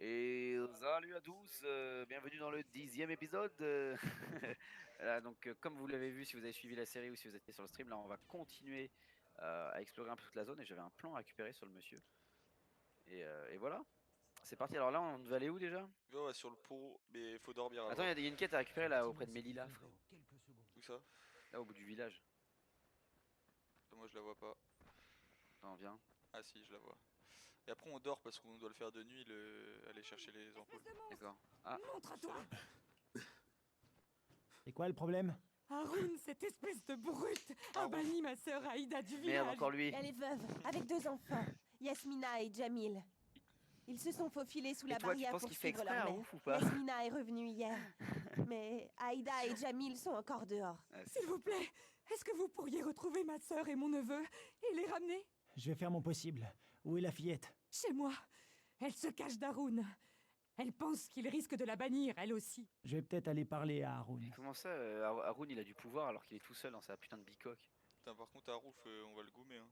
Et salut à tous, bienvenue dans le 10e épisode. Voilà, donc, comme vous l'avez vu, si vous avez suivi la série ou si vous étiez sur le stream, là, on va continuer à explorer un peu toute la zone. Et j'avais un plan à récupérer sur le monsieur. Et voilà, c'est parti. Alors là, on devait aller où déjà? Ouais, sur le pont, mais faut dormir Attends, avant. il y a une quête à récupérer là auprès de Melilla, frérot. Où ça? Là, au bout du village. Moi je la vois pas. Attends, viens. Ah si, je la vois. Et après on dort parce qu'on doit le faire de nuit, aller chercher les ampoules. D'accord. Ah, Montre-toi! C'est quoi le problème? Haroun, cette espèce de brute, a Haroun. banni ma sœur Aïda du merde, village. encore lui. Elle est veuve, avec 2 enfants, Yasmina et Jamil. Ils se sont faufilés sous Et la toi, tu barrière penses pour qu'il fait suivre exprès, leur un mère. ouf ou pas? Yasmina est revenue hier. Mais Aïda et Jamil sont encore dehors. Ah, c'est S'il vous plaît, est-ce que vous pourriez retrouver ma sœur et mon neveu et les ramener Je vais faire mon possible. Où est la fillette? chez moi? Elle se cache d'Haroun. Elle pense qu'il risque de la bannir, elle aussi. Je vais peut-être aller parler à Haroun. Comment ça, Haroun il a du pouvoir alors qu'il est tout seul dans sa putain de bicoque? Putain, par contre, Harouf, on va le goumer. Hein.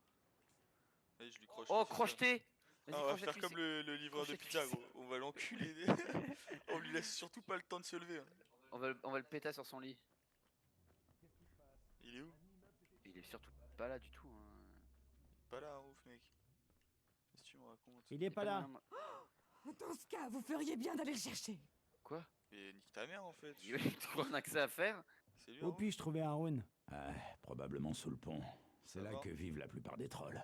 Allez, je lui croche. Oh, le suceur. crocheté! Ah, Vas-y, on va crochet faire lui, comme le livreur de crochet pizza, lui. gros. On va l'enculer. On lui laisse surtout pas le temps de se lever. Hein. On va le péter sur son lit. Il est où? Il est surtout pas là du tout. Hein. Pas là, Harouf, mec. Qu'est-ce que tu me racontes? Il est pas là. moyen- Dans ce cas, vous feriez bien d'aller le chercher. Quoi? Mais nique ta mère en fait. Il on a que ça à faire? C'est lui, Où Harouf? puis-je trouver Haroun? Probablement sous le pont. C'est Ça là va. que vivent la plupart des trolls.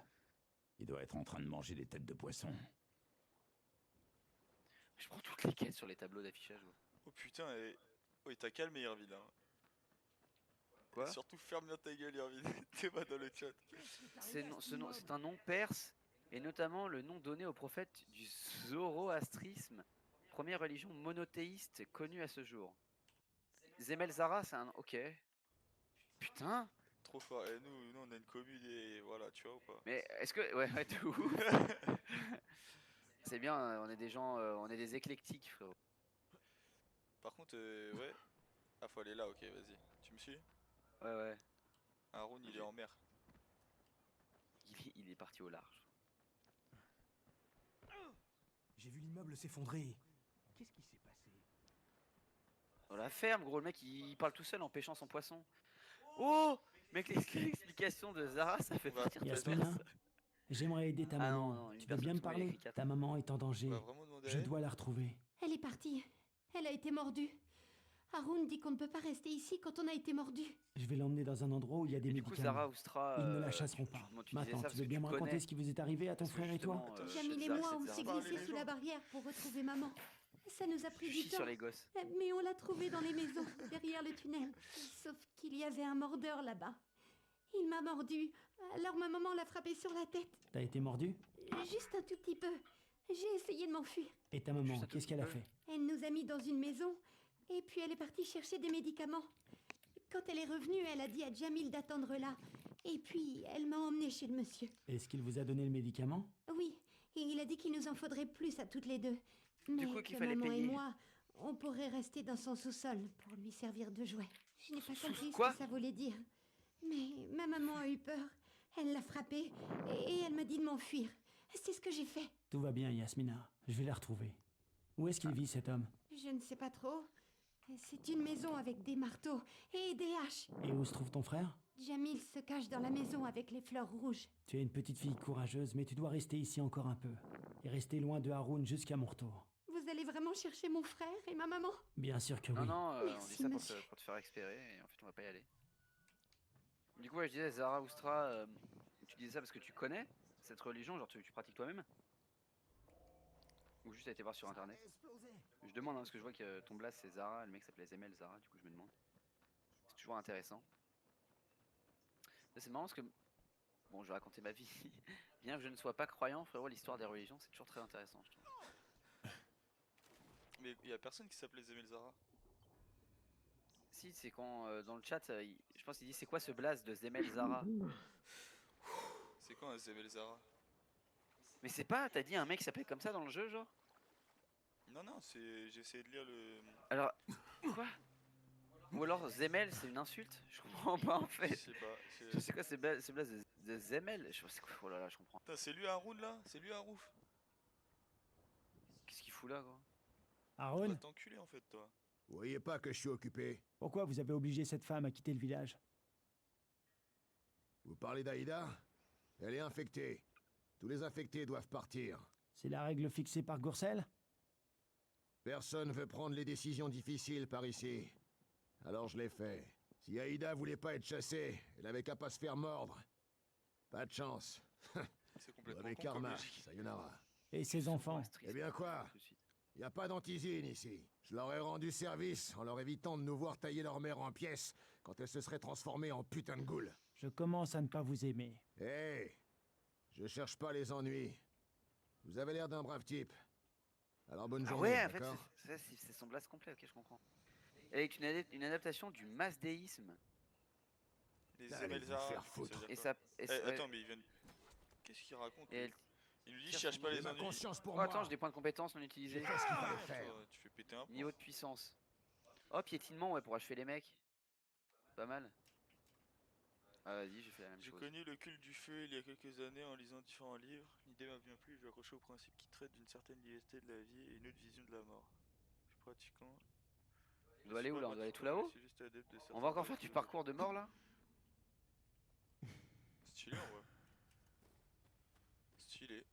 Il doit être en train de manger des têtes de poisson. Je prends toutes les quêtes sur les tableaux d'affichage. Ouais. Oh putain, oh, il t'a calmé, Irvine. Hein. Quoi? Et surtout, ferme bien ta gueule, Irvine. T'es pas dans le chat. C'est un nom perse, et notamment le nom donné au prophète du zoroastrisme, première religion monothéiste connue à ce jour. Zemel Zara, c'est un... Ok. Putain. Trop fort. Et nous, on a une commune et voilà, tu vois ou pas? Mais est-ce que... Ouais, de ouf. C'est bien, on est des gens... on est des éclectiques, frérot. Par contre, ouais. Ah, faut aller là, ok, vas-y. Tu me suis? Ouais, ouais. Haroun, il est en mer. Il est parti au large. J'ai vu l'immeuble s'effondrer. Qu'est-ce qui s'est passé? Dans la ferme, gros, le mec il parle tout seul en pêchant son poisson. Oh! Mec, l'explication de Zara, ça fait On va- partir de Yasmina, personne. j'aimerais aider ta Ah maman. non, une Tu veux bien personne me qui m'a parler? écrit quatre. Ta maman est en On danger. va vraiment demander à Je elle? dois la retrouver. Elle est partie. Elle a été mordue. Haroun dit qu'on ne peut pas rester ici quand on a été mordu. Je vais l'emmener dans un endroit où il y a des Et du coup, médicaments. Zara Oustra. Ils ne la chasseront pas. Moi, tu disais Maintenant, ça tu parce veux que bien tu me raconter connais. ce qui vous est arrivé à ton Parce que frère et toi? justement, Jamil et Zara, moi, c'est on Zara. s'est Parlez glissés les sous gens. la barrière pour retrouver maman. Ça nous a pris Je du chie temps. sur les gosses. Mais on l'a trouvée dans les maisons, derrière le tunnel. Sauf qu'il y avait un mordeur là-bas. Il m'a mordu. Alors ma maman l'a frappé sur la tête. T'as été mordu? Juste un tout petit peu. J'ai essayé de m'enfuir. Et ta maman, Juste un tout qu'est-ce qu'elle a petit peu. fait? Elle nous a mis dans une maison. Et puis elle est partie chercher des médicaments. Quand elle est revenue, elle a dit à Jamil d'attendre là. Et puis elle m'a emmenée chez le monsieur. Est-ce qu'il vous a donné le médicament? Oui, et il a dit qu'il nous en faudrait plus à toutes les deux. Mais coup, qu'il que fallait maman payer. et moi, on pourrait rester dans son sous-sol pour lui servir de jouet. Je n'ai pas compris Quoi? ce que ça voulait dire. Mais ma maman a eu peur. Elle l'a frappé et elle m'a dit de m'enfuir. C'est ce que j'ai fait. Tout va bien, Yasmina. Je vais la retrouver. Où est-ce qu'il vit, cet homme? Je ne sais pas trop. C'est une maison avec des marteaux et des haches. Et où se trouve ton frère? Jamil se cache dans la maison avec les fleurs rouges. Tu es une petite fille courageuse, mais tu dois rester ici encore un peu. Et rester loin de Haroun jusqu'à mon retour. Vous allez vraiment chercher mon frère et ma maman? Bien sûr que oui. Non, non, on dit Merci, ça monsieur. pour te faire espérer, et en fait, on va pas y aller. Du coup, ouais, je disais, Zara Oustra, tu disais ça parce que tu connais cette religion, genre tu pratiques toi-même? Ou juste à été voir sur internet? Je demande, hein, parce que je vois que ton blast c'est Zara, le mec s'appelait Zemel Zara, du coup je me demande. C'est toujours intéressant. Là, c'est marrant parce que. Bon, je vais raconter ma vie. Bien que je ne sois pas croyant, frérot, l'histoire des religions, c'est toujours très intéressant, je trouve. Mais y a personne qui s'appelait Zemel Zara. Si, c'est quand dans le chat, je pense qu'il dit c'est quoi ce blast de Zemel Zara? C'est quoi un Zemel Zara? Mais c'est pas, t'as dit un mec qui s'appelait comme ça dans le jeu, genre? Non, non, j'ai essayé de lire le. Alors, quoi? Ou alors Zemel, c'est une insulte? Je comprends pas en Je fait. sais pas. Je sais quoi, c'est blast de Zemel? Je sais quoi, oh là là, je comprends. Putain, c'est lui Haroun là? C'est lui Harouf? Qu'est-ce qu'il fout fous là, quoi? Va Aaron, t'enculer en fait, toi. Vous voyez pas que je suis occupé? pourquoi vous avez obligé cette femme à quitter le village? Vous parlez d'Aïda? Elle est infectée. Tous les infectés doivent partir. C'est la règle fixée par Gourcel? Personne veut prendre les décisions difficiles par ici. Alors je l'ai fait. Si Aïda voulait pas être chassée, elle avait qu'à pas se faire mordre. Pas de chance. C'est Vous complètement avez con comme karma, logique. sayonara. Et ses enfants? Eh bien quoi? Tout de suite. Y a pas d'antisine ici. Je leur ai rendu service en leur évitant de nous voir tailler leur mère en pièces quand elle se serait transformée en putain de goule. Je commence à ne pas vous aimer. Hé! Je cherche pas les ennuis. Vous avez l'air d'un brave type. Alors bonne Ah journée, ouais, en fait, d'accord? c'est son blast complet, ok, je comprends. Avec une adaptation du masdéisme. Les Allez Emelzara, vous faire ça foutre. veut Et dire ça. quoi Et Eh, ouais. attends, mais il vient de... Qu'est-ce qu'il raconte Et lui elle- Il nous dit Tiens, je cherche pas J'ai les ma ennuis. conscience pour Oh, moi. attends, j'ai des points de compétence non J'ai utilisés. fait ce qu'il fallait Toi, faire. tu fais péter un plomb. Niveau de puissance. Oh, piétinement, ouais, pour achever les mecs. Pas mal. Ah, vas-y, j'ai fait la même J'ai chose. connu le culte du feu il y a quelques années en lisant différents livres. L'idée m'a bien plu, je vais accrocher au principe qui traite d'une certaine liberté de la vie et une autre vision de la mort. Je suis pratiquant. On doit aller où là? On doit aller tout là-haut? On va encore faire du parcours de mort là? Stylé en vrai. Stylé.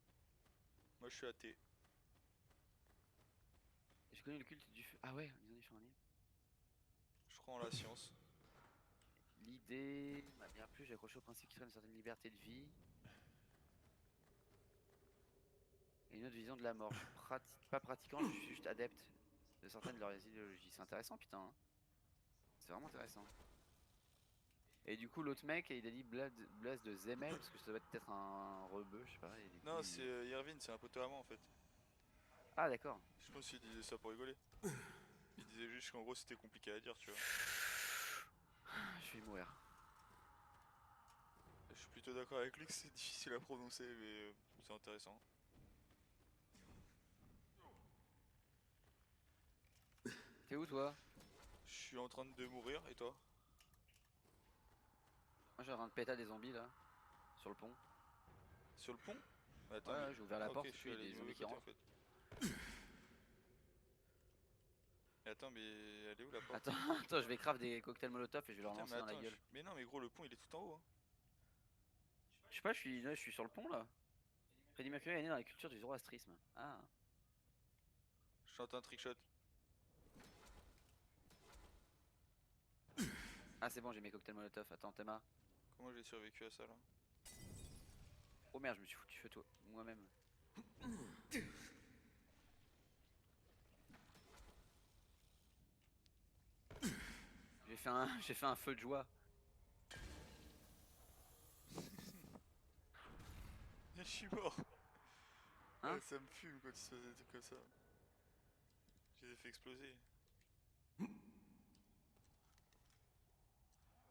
Moi je suis athée. J'ai connu le culte du feu. Ah ouais, ils ont différents livres. Je crois en la science. L'idée m'a bien plu, j'ai accroché au principe qui traite une certaine liberté de vie. Et une autre vision de la mort. Je suis pas pratiquant, je suis juste adepte de certaines de leurs idéologies. C'est intéressant, putain. Hein. C'est vraiment intéressant. Et du coup, l'autre mec, il a dit Blas de Zemel, parce que ça doit être peut-être un rebeu, je sais pas. Et du coup, Non, il- c'est Irvine, c'est un poteau à moi en fait. Ah, d'accord. Je pense qu'il disait ça pour rigoler. Il disait juste qu'en gros c'était compliqué à dire, tu vois. Je vais mourir. Je suis plutôt d'accord avec lui que c'est difficile à prononcer, mais c'est intéressant. T'es où toi? Je suis en train de mourir, et toi? Moi, je suis en train de péter des zombies là, sur le pont. Sur le pont? Attends, Ouais, mais- ouais, j'ai ouvert la Ah, porte, ok, et je puis suis il y a allé des du zombies mauvais qui côté, rentrent. en fait. Mais attends, mais elle est où la porte? Attends, attends, je vais craft des cocktails molotov et je vais leur Putain, lancer mais dans la attends, gueule. mais non, mais gros, le pont il est tout en haut. Hein. Je sais pas, je suis sur le pont là. Freddie Mercury est né dans la culture du zoroastrisme. Ah. Je chante un trickshot. Ah, c'est bon, j'ai mes cocktails molotov. Attends, Théma. Comment j'ai survécu à ça là? Oh merde, je me suis foutu feu toi, moi-même. J'ai fait un feu de joie. Je suis mort. Hein? Ouais, ça me fume quand il se faisait des trucs comme ça. Je les ai fait exploser.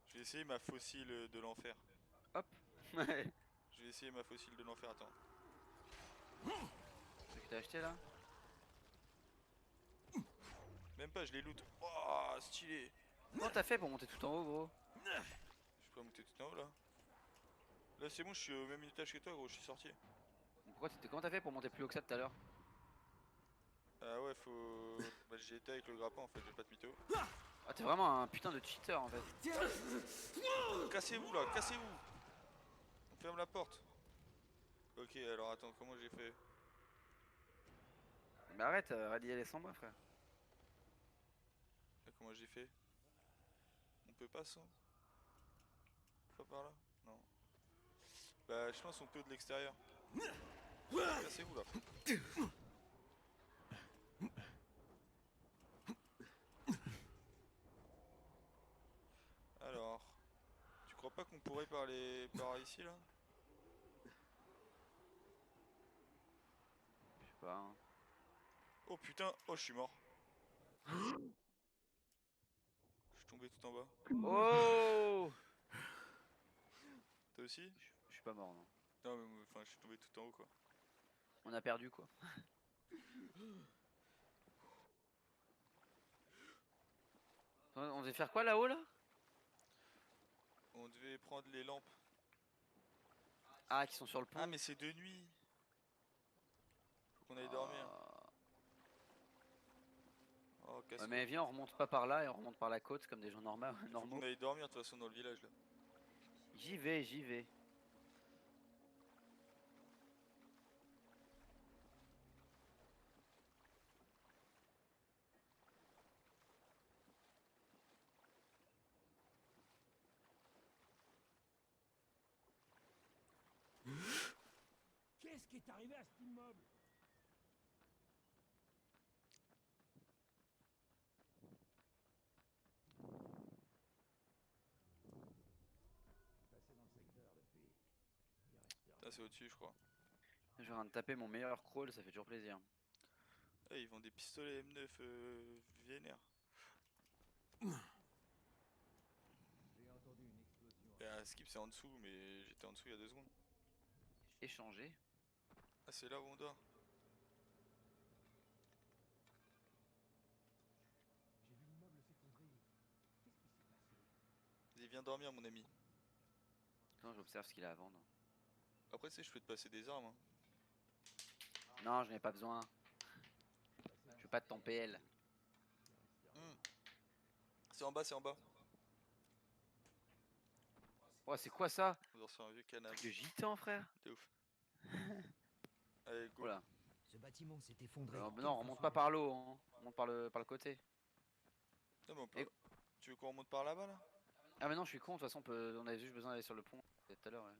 Je vais essayer ma fossile de l'enfer. Hop. Ouais. Je vais essayer ma fossile de l'enfer, attends. C'est ce que t'as acheté là? Même pas, je les loot. Oh, stylé. Comment t'as fait pour monter tout en haut, gros? Je suis pas monté tout en haut là. Là c'est bon, je suis au même étage que toi, gros, je suis sorti. Comment t'as fait pour monter plus haut que ça tout à l'heure? Ah ouais, faut. Bah, j'ai été avec le grappin en fait, j'ai pas de mytho. Ah, t'es vraiment un putain de cheater en fait. Cassez-vous là, cassez-vous. On ferme la porte. Ok, alors attends, comment j'ai fait? Mais arrête, rallier les sans moi, frère. Comment j'ai fait? On peut pas ça? Pas par là? Non. Bah je pense qu'on peut de l'extérieur. Cassez-vous là. Alors, tu crois pas qu'on pourrait par ici là? Je sais pas. Hein. Oh putain, oh je suis mort. Je suis tombé tout en bas. Oh! Toi aussi? Je suis pas mort, non. Non mais enfin je suis tombé tout en haut quoi. On a perdu quoi. On devait faire quoi là-haut là? On devait prendre les lampes. Ah, qui sont sur le pont. Ah mais c'est de nuit. Faut qu'on aille dormir. casse. Ouais, mais viens, on remonte pas par là et on remonte par la côte comme des gens normaux. Faut normaux. qu'on aille dormir de toute façon dans le village là. J'y vais, j'y vais. Qu'est-ce qui est arrivé à cet immeuble? Là c'est au-dessus je crois. Je viens de taper mon meilleur crawl, ça fait toujours plaisir. Ah, ils vendent des pistolets M9 vénères. Skip c'est en dessous mais j'étais en dessous il y a 2 secondes. Échanger. Ah c'est là où on dort. J'ai vu l'immeuble s'effondrer. Qu'est-ce qui s'est passé? Vas-y viens dormir mon ami. Attends, j'observe ce qu'il a à vendre. Après tu sais je peux te passer des armes hein. Non, je n'ai pas besoin. Je veux pas de ton PL. C'est en bas, c'est en bas. Oh, c'est quoi ça? On dort sur un vieux canal. Truc de gitan, frère? De ouf. Allez go. Voilà. Ce bâtiment s'est effondré. Non, on remonte pas par l'eau, hein. On remonte par le côté. Non, mais on peut... Et- Tu veux qu'on remonte par là-bas là? Ah, mais non, je suis con, de toute façon, on avait juste besoin d'aller sur le pont tout à l'heure. Ouais.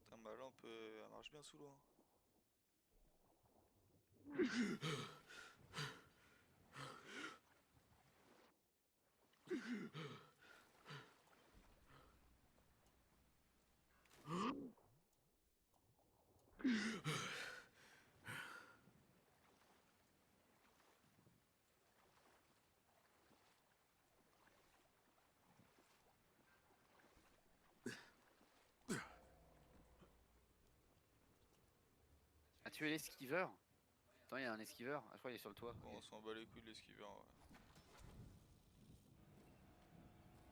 Putain bah là on peut... Elle marche bien sous l'eau. Hein. Ah, tu es l'esquiveur? Attends, il y a un esquiveur. Ah, je crois qu'il est sur le toit. Bon, Ok. on s'en bat les couilles de l'esquiveur. Ouais.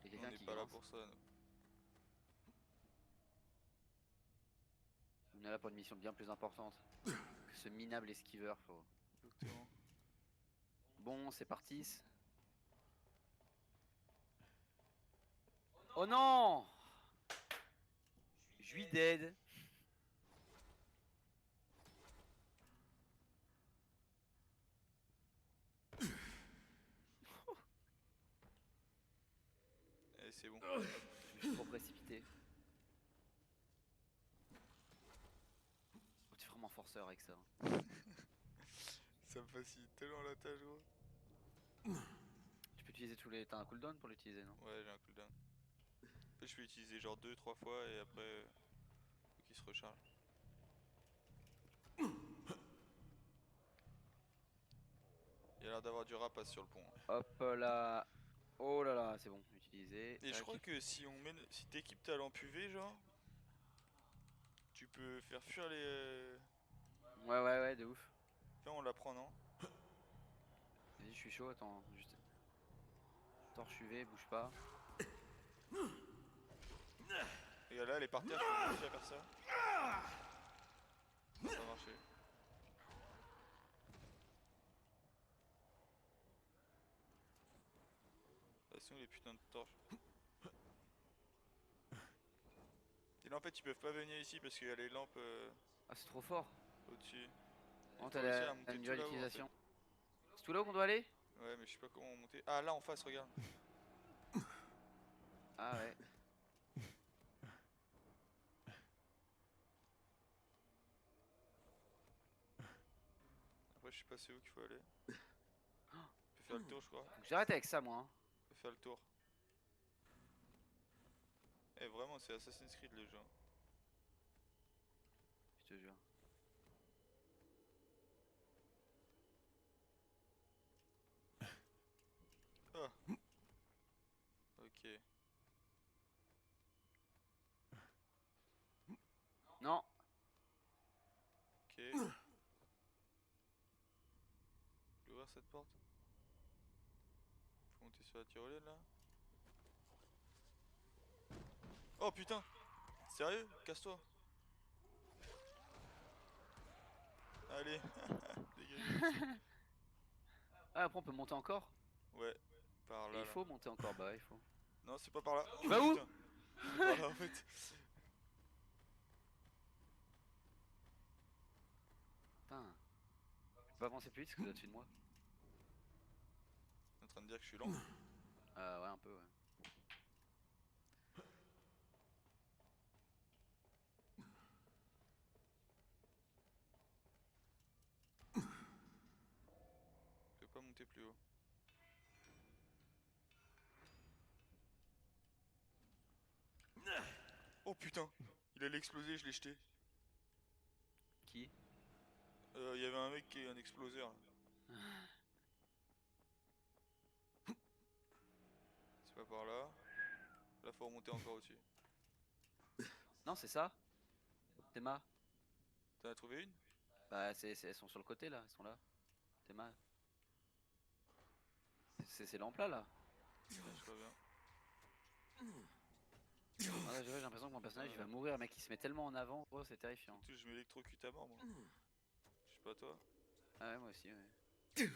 Il y a On quelqu'un n'est qui pas là grince. pour ça. Nous. On est là pour une mission bien plus importante que ce minable esquiveur, frérot. Exactement. Bon, c'est parti. Oh non! Je suis dead. Allez c'est bon. Je suis trop précipité. Oh, tu es vraiment forceur avec ça. Ça me facilite tellement la tâche gros. Tu peux utiliser tous les... T'as un cooldown pour l'utiliser, non? Ouais j'ai un cooldown. Après je peux utiliser genre 2-3 fois et après... Faut qu'il se recharge. Il y a l'air d'avoir du rapace sur le pont. Hein. Hop là. Oh là là, c'est bon, utilisé. Et je crois que si on mène... Si t'équipes ta lampe UV genre... Tu peux faire fuir les... Ouais, de ouf. Viens on la prend non? Vas-y, je suis chaud, attends, juste. Torche UV, bouge pas. Regarde là elle est par terre, je peux réussir à faire ça. Ça va marcher. Attention les putains de torches. Et là en fait ils peuvent pas venir ici parce qu'il y a les lampes Ah, c'est trop fort. au-dessus. Oh, Faut t'as réussir la à monter une tout là-haut, nouvelle en fait. utilisation. C'est tout là où qu'on doit aller? Ouais mais je sais pas comment monter. Ah là en face regarde. Ah ouais. Après je sais pas c'est où qu'il faut aller. On peut faire le tour je crois. Faut que j'arrête avec ça, moi. Hein. On peut faire le tour. Eh vraiment c'est Assassin's Creed le jeu. Je te jure. Ah. Ok. Non. Ok. Je vais ouvrir cette porte. Faut monter sur la tyrolienne là. Oh putain! Sérieux? Casse-toi! Allez, dégage. Ah, après on peut monter encore? Ouais, par Et là. il Là. faut monter encore, bah il faut. Non, c'est pas par là. Tu vas où? Putain, c'est par là en fait. Putain. Je peux pas avancer plus vite parce que vous êtes au-dessus de moi. T'es en train de dire que je suis lent. Ouais, un peu, ouais. Je peux pas monter plus haut. Oh putain, il allait exploser, je l'ai jeté. Qui? Il y avait un mec qui est un exploseur. C'est pas par là. Là faut remonter encore au-dessus. Non, c'est ça? Théma? T'en as trouvé une? Bah elles sont sur le côté là, elles sont là. Théma. C'est l'emplat là. Ouais, je vois bien. Ah, ouais, j'ai l'impression que mon personnage il va mourir, mec, il se met tellement en avant, gros, c'est terrifiant. En plus je m'électrocute à mort moi. Je sais pas toi. Ah ouais, moi aussi, ouais.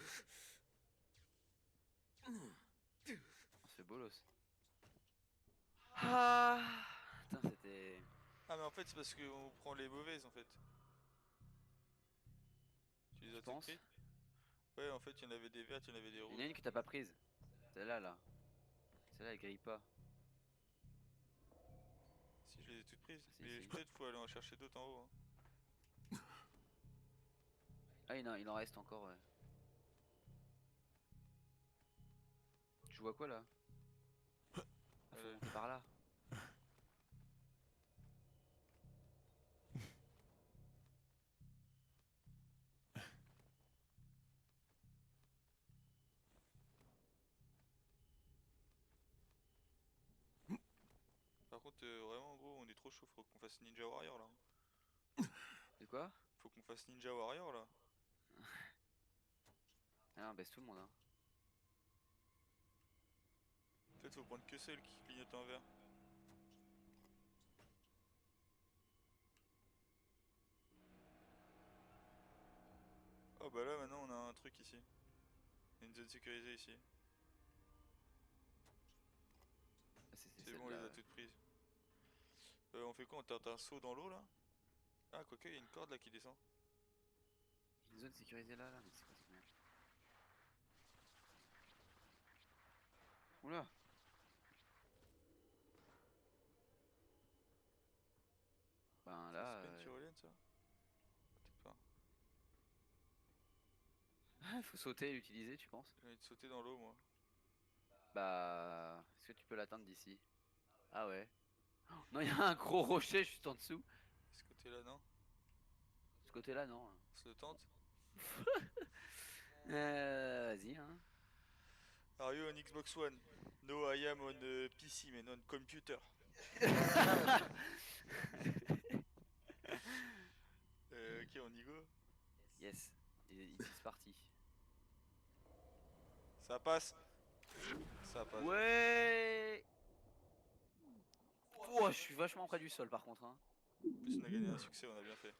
Oh, c'est bolos. Ah, putain, c'était... Ah mais en fait c'est parce qu'on prend les mauvaises en fait. Tu les Tu as toutes penses? prises? Ouais en fait il y en avait des vertes, il y en avait des Il y rouges. en a une que t'as pas prise. Celle-là, là. Celle-là, elle grille pas. Si je les ai toutes prises. Si, Mais si. peut-être faut aller en chercher d'autres en haut. Hein. Ah, il en reste encore, ouais. Tu vois quoi, là? Ah, faut monter par là. Par contre vraiment gros on est trop chaud, faut qu'on fasse Ninja Warrior là. De quoi? Faut qu'on fasse Ninja Warrior là. Ah, on baisse tout le monde, hein. Peut-être faut prendre que celle qui clignote en vert. Oh bah là maintenant on a un truc ici. Il y a une zone sécurisée ici. Ah, C'est bon on les a toutes prises. On fait quoi? On tente un saut dans l'eau là? Ah quoique il y a une corde là qui descend. Une zone sécurisée là, mais c'est quoi cette merde? Oula! Ben là... C'est pas une tyrolienne ça? Peut-être pas. faut sauter et l'utiliser, tu penses? J'ai envie de sauter dans l'eau moi. Bah... Est-ce que tu peux l'atteindre d'ici? Ah ouais. Oh, non, il y a un gros rocher juste en dessous. Ce côté là non? Ce côté-là, non. On se le tente? Vas-y, hein. Are you on Xbox One? No I am on PC mais non computer. Ok on y go? Yes. C'est parti. Ça passe. Ça passe. Ouais. Oh, je suis vachement près du sol par contre, hein. En plus on a gagné un succès, on a bien fait.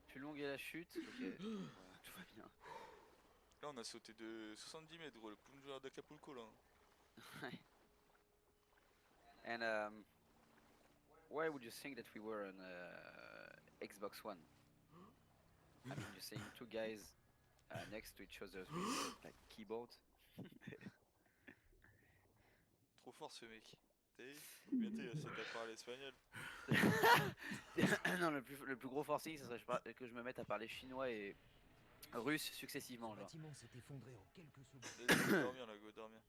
Plus longue est la chute. Ok. Voilà, tout va bien. Là on a sauté de 70 mètres gros, le plongeur d'Acapulco là. And why would you think that we were on Xbox One? I mean, you're saying two guys next to each other with like keyboard. Trop fort ce mec. T'as vu? Bientôt il va s'être à parler espagnol. Non, le plus gros forcing, ce serait que je me mette à parler chinois et russe successivement. Le Genre. bâtiment s'est effondré en quelques secondes. Vas-y, go dormir là, go dormir.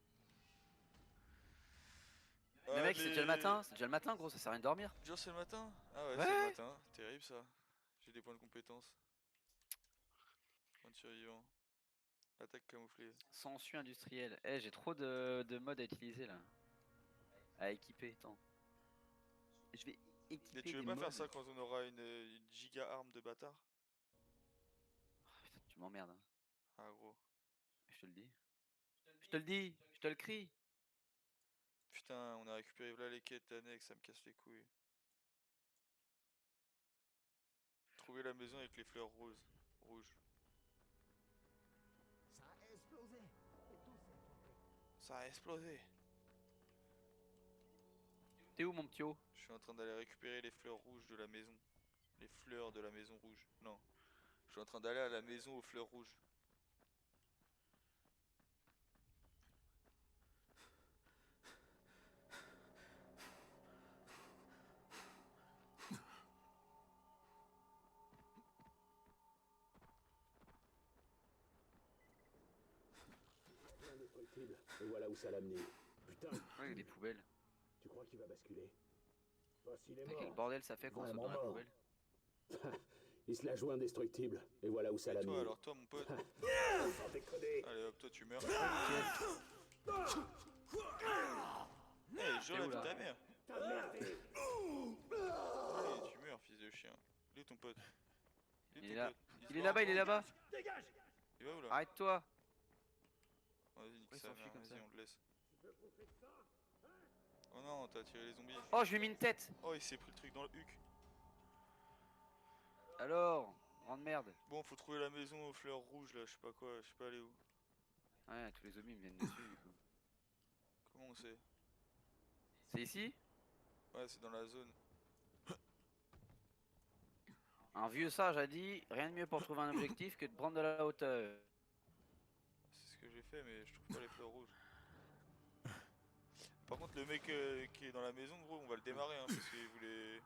Mais mec, c'est déjà le matin, gros, ça sert à rien de dormir. Genre c'est le matin? Ah ouais, Ouais. c'est le matin, terrible ça. J'ai des points de compétence. Point de survivant. Attaque camouflée. Sansu industriel. Eh, j'ai trop de modes à utiliser là. À équiper, attends. Je vais équiper Mais tu veux des pas faire modes. ça quand on aura une giga arme de bâtard? Oh, putain, tu m'emmerdes. Hein. Ah gros. Je te le dis. Je te le dis, je te le crie. Putain, on a récupéré là les quêtes annexes, ça me casse les couilles. Trouver la maison avec les fleurs roses. Rouges. Ça a explosé. T'es où mon petit haut? Je suis en train d'aller récupérer les fleurs rouges de la maison. Les fleurs de la maison rouge. Non. Je suis en train d'aller à la maison aux fleurs rouges. Indestructible. Et voilà où ça l'a amené. Putain, Ouais, des poubelles. tu crois qu'il va basculer? Pas s'il est Putain, quel mort. bordel ça fait quand on saute dans la Vraiment poubelle. Il se la joue indestructible. Et voilà où ça l'a Et toi amené. alors toi mon pote. Sans déconner. Allez hop, toi tu meurs. Nickel. Eh, je la où, vie de là ta mère. T'as merdé. Allez, tu meurs, fils de chien. Il est ton pote. Il est ton là. pote. Il est là-bas, il est là-bas. Dégage. Il va où là? Arrête-toi. Vas-y, nique Ouais, il sa s'enfuit mère, comme ça. vas-y, on le laisse. Oh non, t'as tiré les zombies. Oh, je lui ai mis une tête. Oh, il s'est pris le truc dans le huc. Alors, grande merde. Bon, faut trouver la maison aux fleurs rouges là, je sais pas quoi, je sais pas aller où. Ouais, tous les zombies me viennent dessus du coup. Comment on sait? C'est ici? Ouais, c'est dans la zone. Un vieux sage a dit, rien de mieux pour trouver un objectif que de prendre de la hauteur. C'est ce que j'ai fait, mais je trouve pas les fleurs rouges. Par contre, le mec qui est dans la maison, gros, on va le démarrer hein, parce qu'il voulait.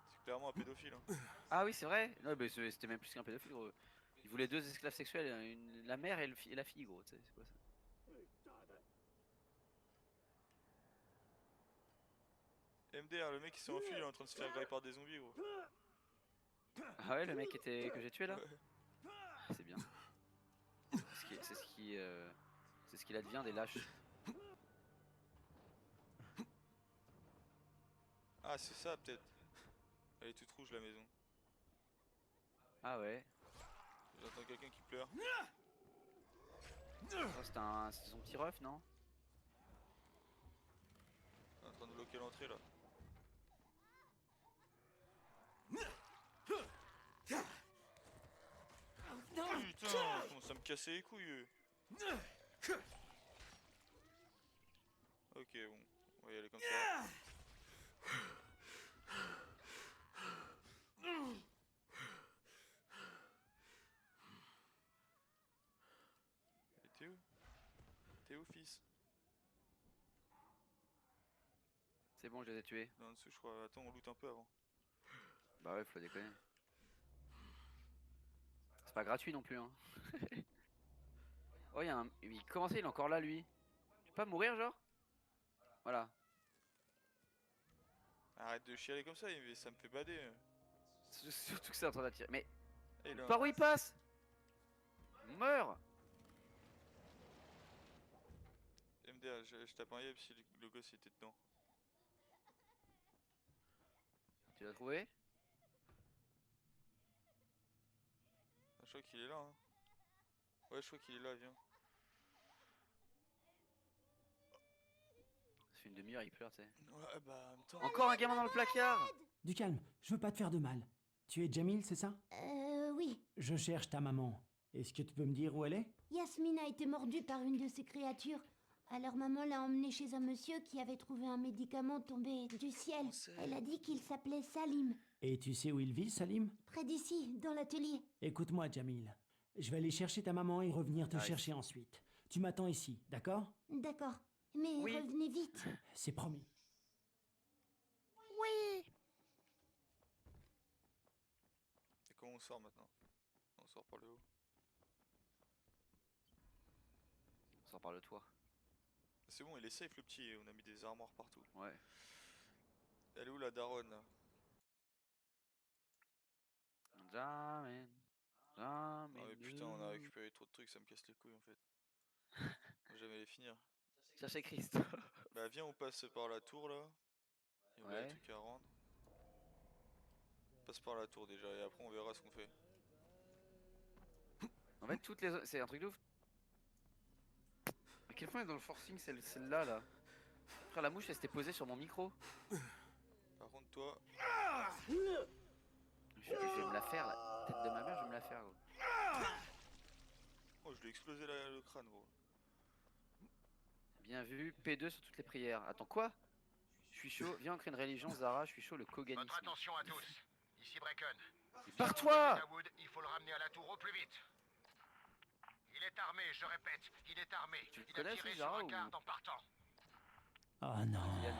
C'est clairement un pédophile. Hein. Ah oui, c'est vrai? Non, mais c'était même plus qu'un pédophile, gros. Il voulait deux esclaves sexuels, la mère et, et la fille, gros. Tu sais, c'est quoi ça? MDR, le mec qui s'est enfui, il est en train de se faire griller par des zombies, gros. Ah ouais, le mec que j'ai tué là? Ouais. C'est bien. C'est ce qu'il advient des lâches. Ah, c'est ça peut-être. Elle est toute rouge la maison. Ah ouais. J'entends quelqu'un qui pleure. Oh, c'était son petit ref, non? On est en train de bloquer l'entrée là. Putain, comment ça me cassait les couilles eux. Ok, bon, on va y aller comme ça. Et t'es où? T'es où, fils? C'est bon, je les ai tués. Là en dessous, je crois. Attends, on loot un peu avant. Bah ouais, faut déconner. C'est pas gratuit non plus, hein. Oh, comment ça, il est encore là, lui? Tu peux pas mourir, genre? Voilà. Arrête de chialer comme ça, ça me fait bader. Surtout que c'est en train d'attirer. Mais Et là, par où il passe? Meurs! MDA, je tape un yep si le gosse était dedans. Tu l'as trouvé? Ah, je crois qu'il est là. Hein. Ouais, je crois qu'il est là, viens. Ça fait une demi-heure, il pleure, tu sais. Ouais, bah en même temps. Encore un gamin dans le placard! Du calme, je veux pas te faire de mal. Tu es Jamil, c'est ça? Oui. Je cherche ta maman. Est-ce que tu peux me dire où elle est? Yasmine a été mordue par une de ces créatures. Alors maman l'a emmenée chez un monsieur qui avait trouvé un médicament tombé du ciel. Elle a dit qu'il s'appelait Salim. Et tu sais où il vit, Salim? Près d'ici, dans l'atelier. Écoute-moi, Jamil. Je vais aller chercher ta maman et revenir te Ah, chercher ensuite. Tu m'attends ici, d'accord? D'accord. Mais Oui. revenez vite. C'est promis. Oui! Et comment on sort maintenant? On sort par le haut. On sort par le toit. C'est bon, il est safe le petit, on a mis des armoires partout. Ouais. Elle est où la daronne là? Jamais. Jamais. Ah mais putain, on a récupéré trop de trucs, ça me casse les couilles en fait. On va jamais les finir. Cherchez Christ. Bah viens, on passe par la tour là. Il y a Ouais. des trucs à rendre. On passe par la tour déjà et après on verra ce qu'on fait. En fait, toutes les. C'est un truc de ouf. À quel point elle est dans le forcing celle-là là? Frère, la mouche elle s'était posée sur mon micro. Par contre toi, Je vais me la faire la tête de ma mère, je vais me la faire gros. oh je lui ai explosé le crâne gros. Bien vu. P2 sur toutes les prières. Attends, quoi? Je suis chaud. Viens, on crée une religion, Zara. Je suis chaud, le koganisme. Votre attention à tous. Ici Bracken. Pars-toi! Dawood, il faut le ramener à la tour au plus vite. Il est armé, je répète, il est armé. Tu le Il connais, a tiré ce sur Zara, un ou- garde en partant. Oh non.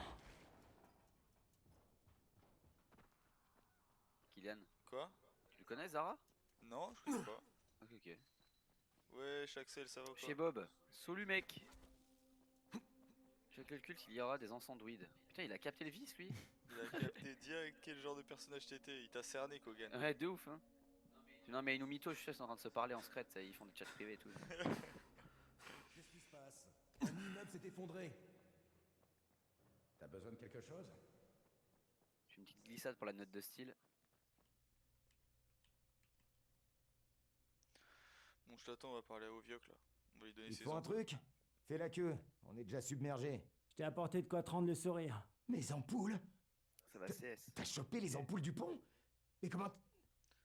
Kylian. Quoi? Tu le connais, Zara? Non, je connais pas. Ok, ok. Ouais, Axel, ça va quoi? Chez Bob. Salut, mec. Chaque culte, il y aura des encens druides. Putain, il a capté le vice, lui. Il a capté direct quel genre de personnage t'étais. Il t'a cerné, Kogan. Ouais, de ouf, hein. Non, mais Inumito, je sais, ils sont en train de se parler en secret, ça, ils font du chat privé et tout. Qu'est-ce qui se passe? Un immeuble s'est effondré. T'as besoin de quelque chose? J'ai une petite glissade pour la note de style. Bon, je t'attends, on va parler à Oviok là. On va lui donner Il ses faut un ampoules. truc? Fais la queue, on est déjà submergé. Je t'ai apporté de quoi te rendre le sourire. Mes ampoules? Ça va, CS. T'as chopé les ampoules du pont? Et comment...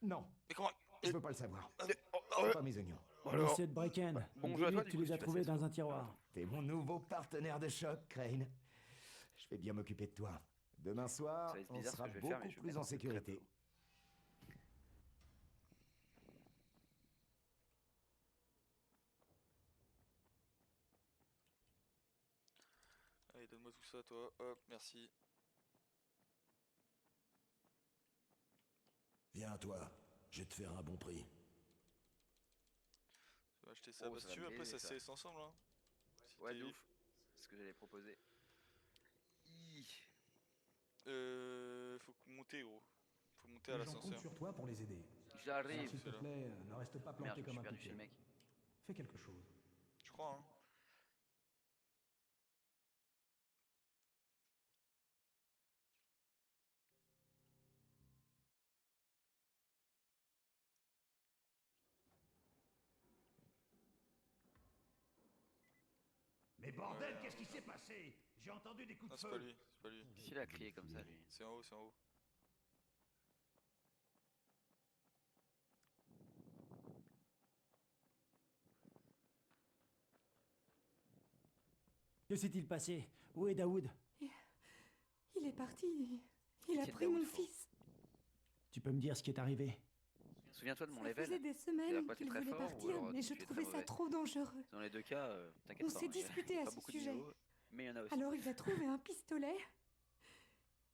Non, Mais comment? je veux pas le savoir. Oh, C'est pas mes oignons. Monsieur de Bracken, Bon on jeu à dit toi, que du tu coup, les si as tu trouvés passes dans un tiroir. T'es mon nouveau partenaire de choc, Crane. Je vais bien m'occuper de toi. Demain soir, Ça va être on bizarre ce sera que je vais faire, mais beaucoup je vais plus mettre en un secret sécurité. dedans. Allez, donne-moi tout ça, toi. Hop, merci. Viens, toi. Je vais te faire un bon prix. Tu vas acheter ça. Oh, Bah, ça si va tu me veux, après, baiser, ça ça. se laisse ensemble, hein. Si Ouais, t'es- de ouf. C'est ce que j'allais proposer. Faut monter, gros. Faut monter à Les gens comptent l'ascenseur. sur toi pour les aider. Alors, J'arrive. s'il te c'est là. plaît, ne reste pas Merde, planté je me comme suis un perdu chez piquet. le mec. Fais quelque chose. Je crois, hein. Mais bordel, qu'est-ce qui s'est passé? J'ai entendu des coups Non, de c'est pas feu. lui, c'est pas lui. Qu'est-ce qu'il a crié comme ça, lui? C'est en haut, c'est en haut. Que s'est-il passé? Où est Daoud? Il est parti. Il a Pitié de pris Daoud, mon faut. fils. Tu peux me dire ce qui est arrivé? Souviens-toi de mon Ça faisait level. des C'est-à-dire semaines quoi, t'es qu'il très voulait fort, ou partir, alors mais tu je es très trouvais ça mauvais? trop dangereux. Dans les deux cas, t'inquiète On pas. s'est hein, il y a- disputé il y a à pas ce beaucoup de sujet. niveaux, mais il y en a aussi. Alors il a trouvé un pistolet.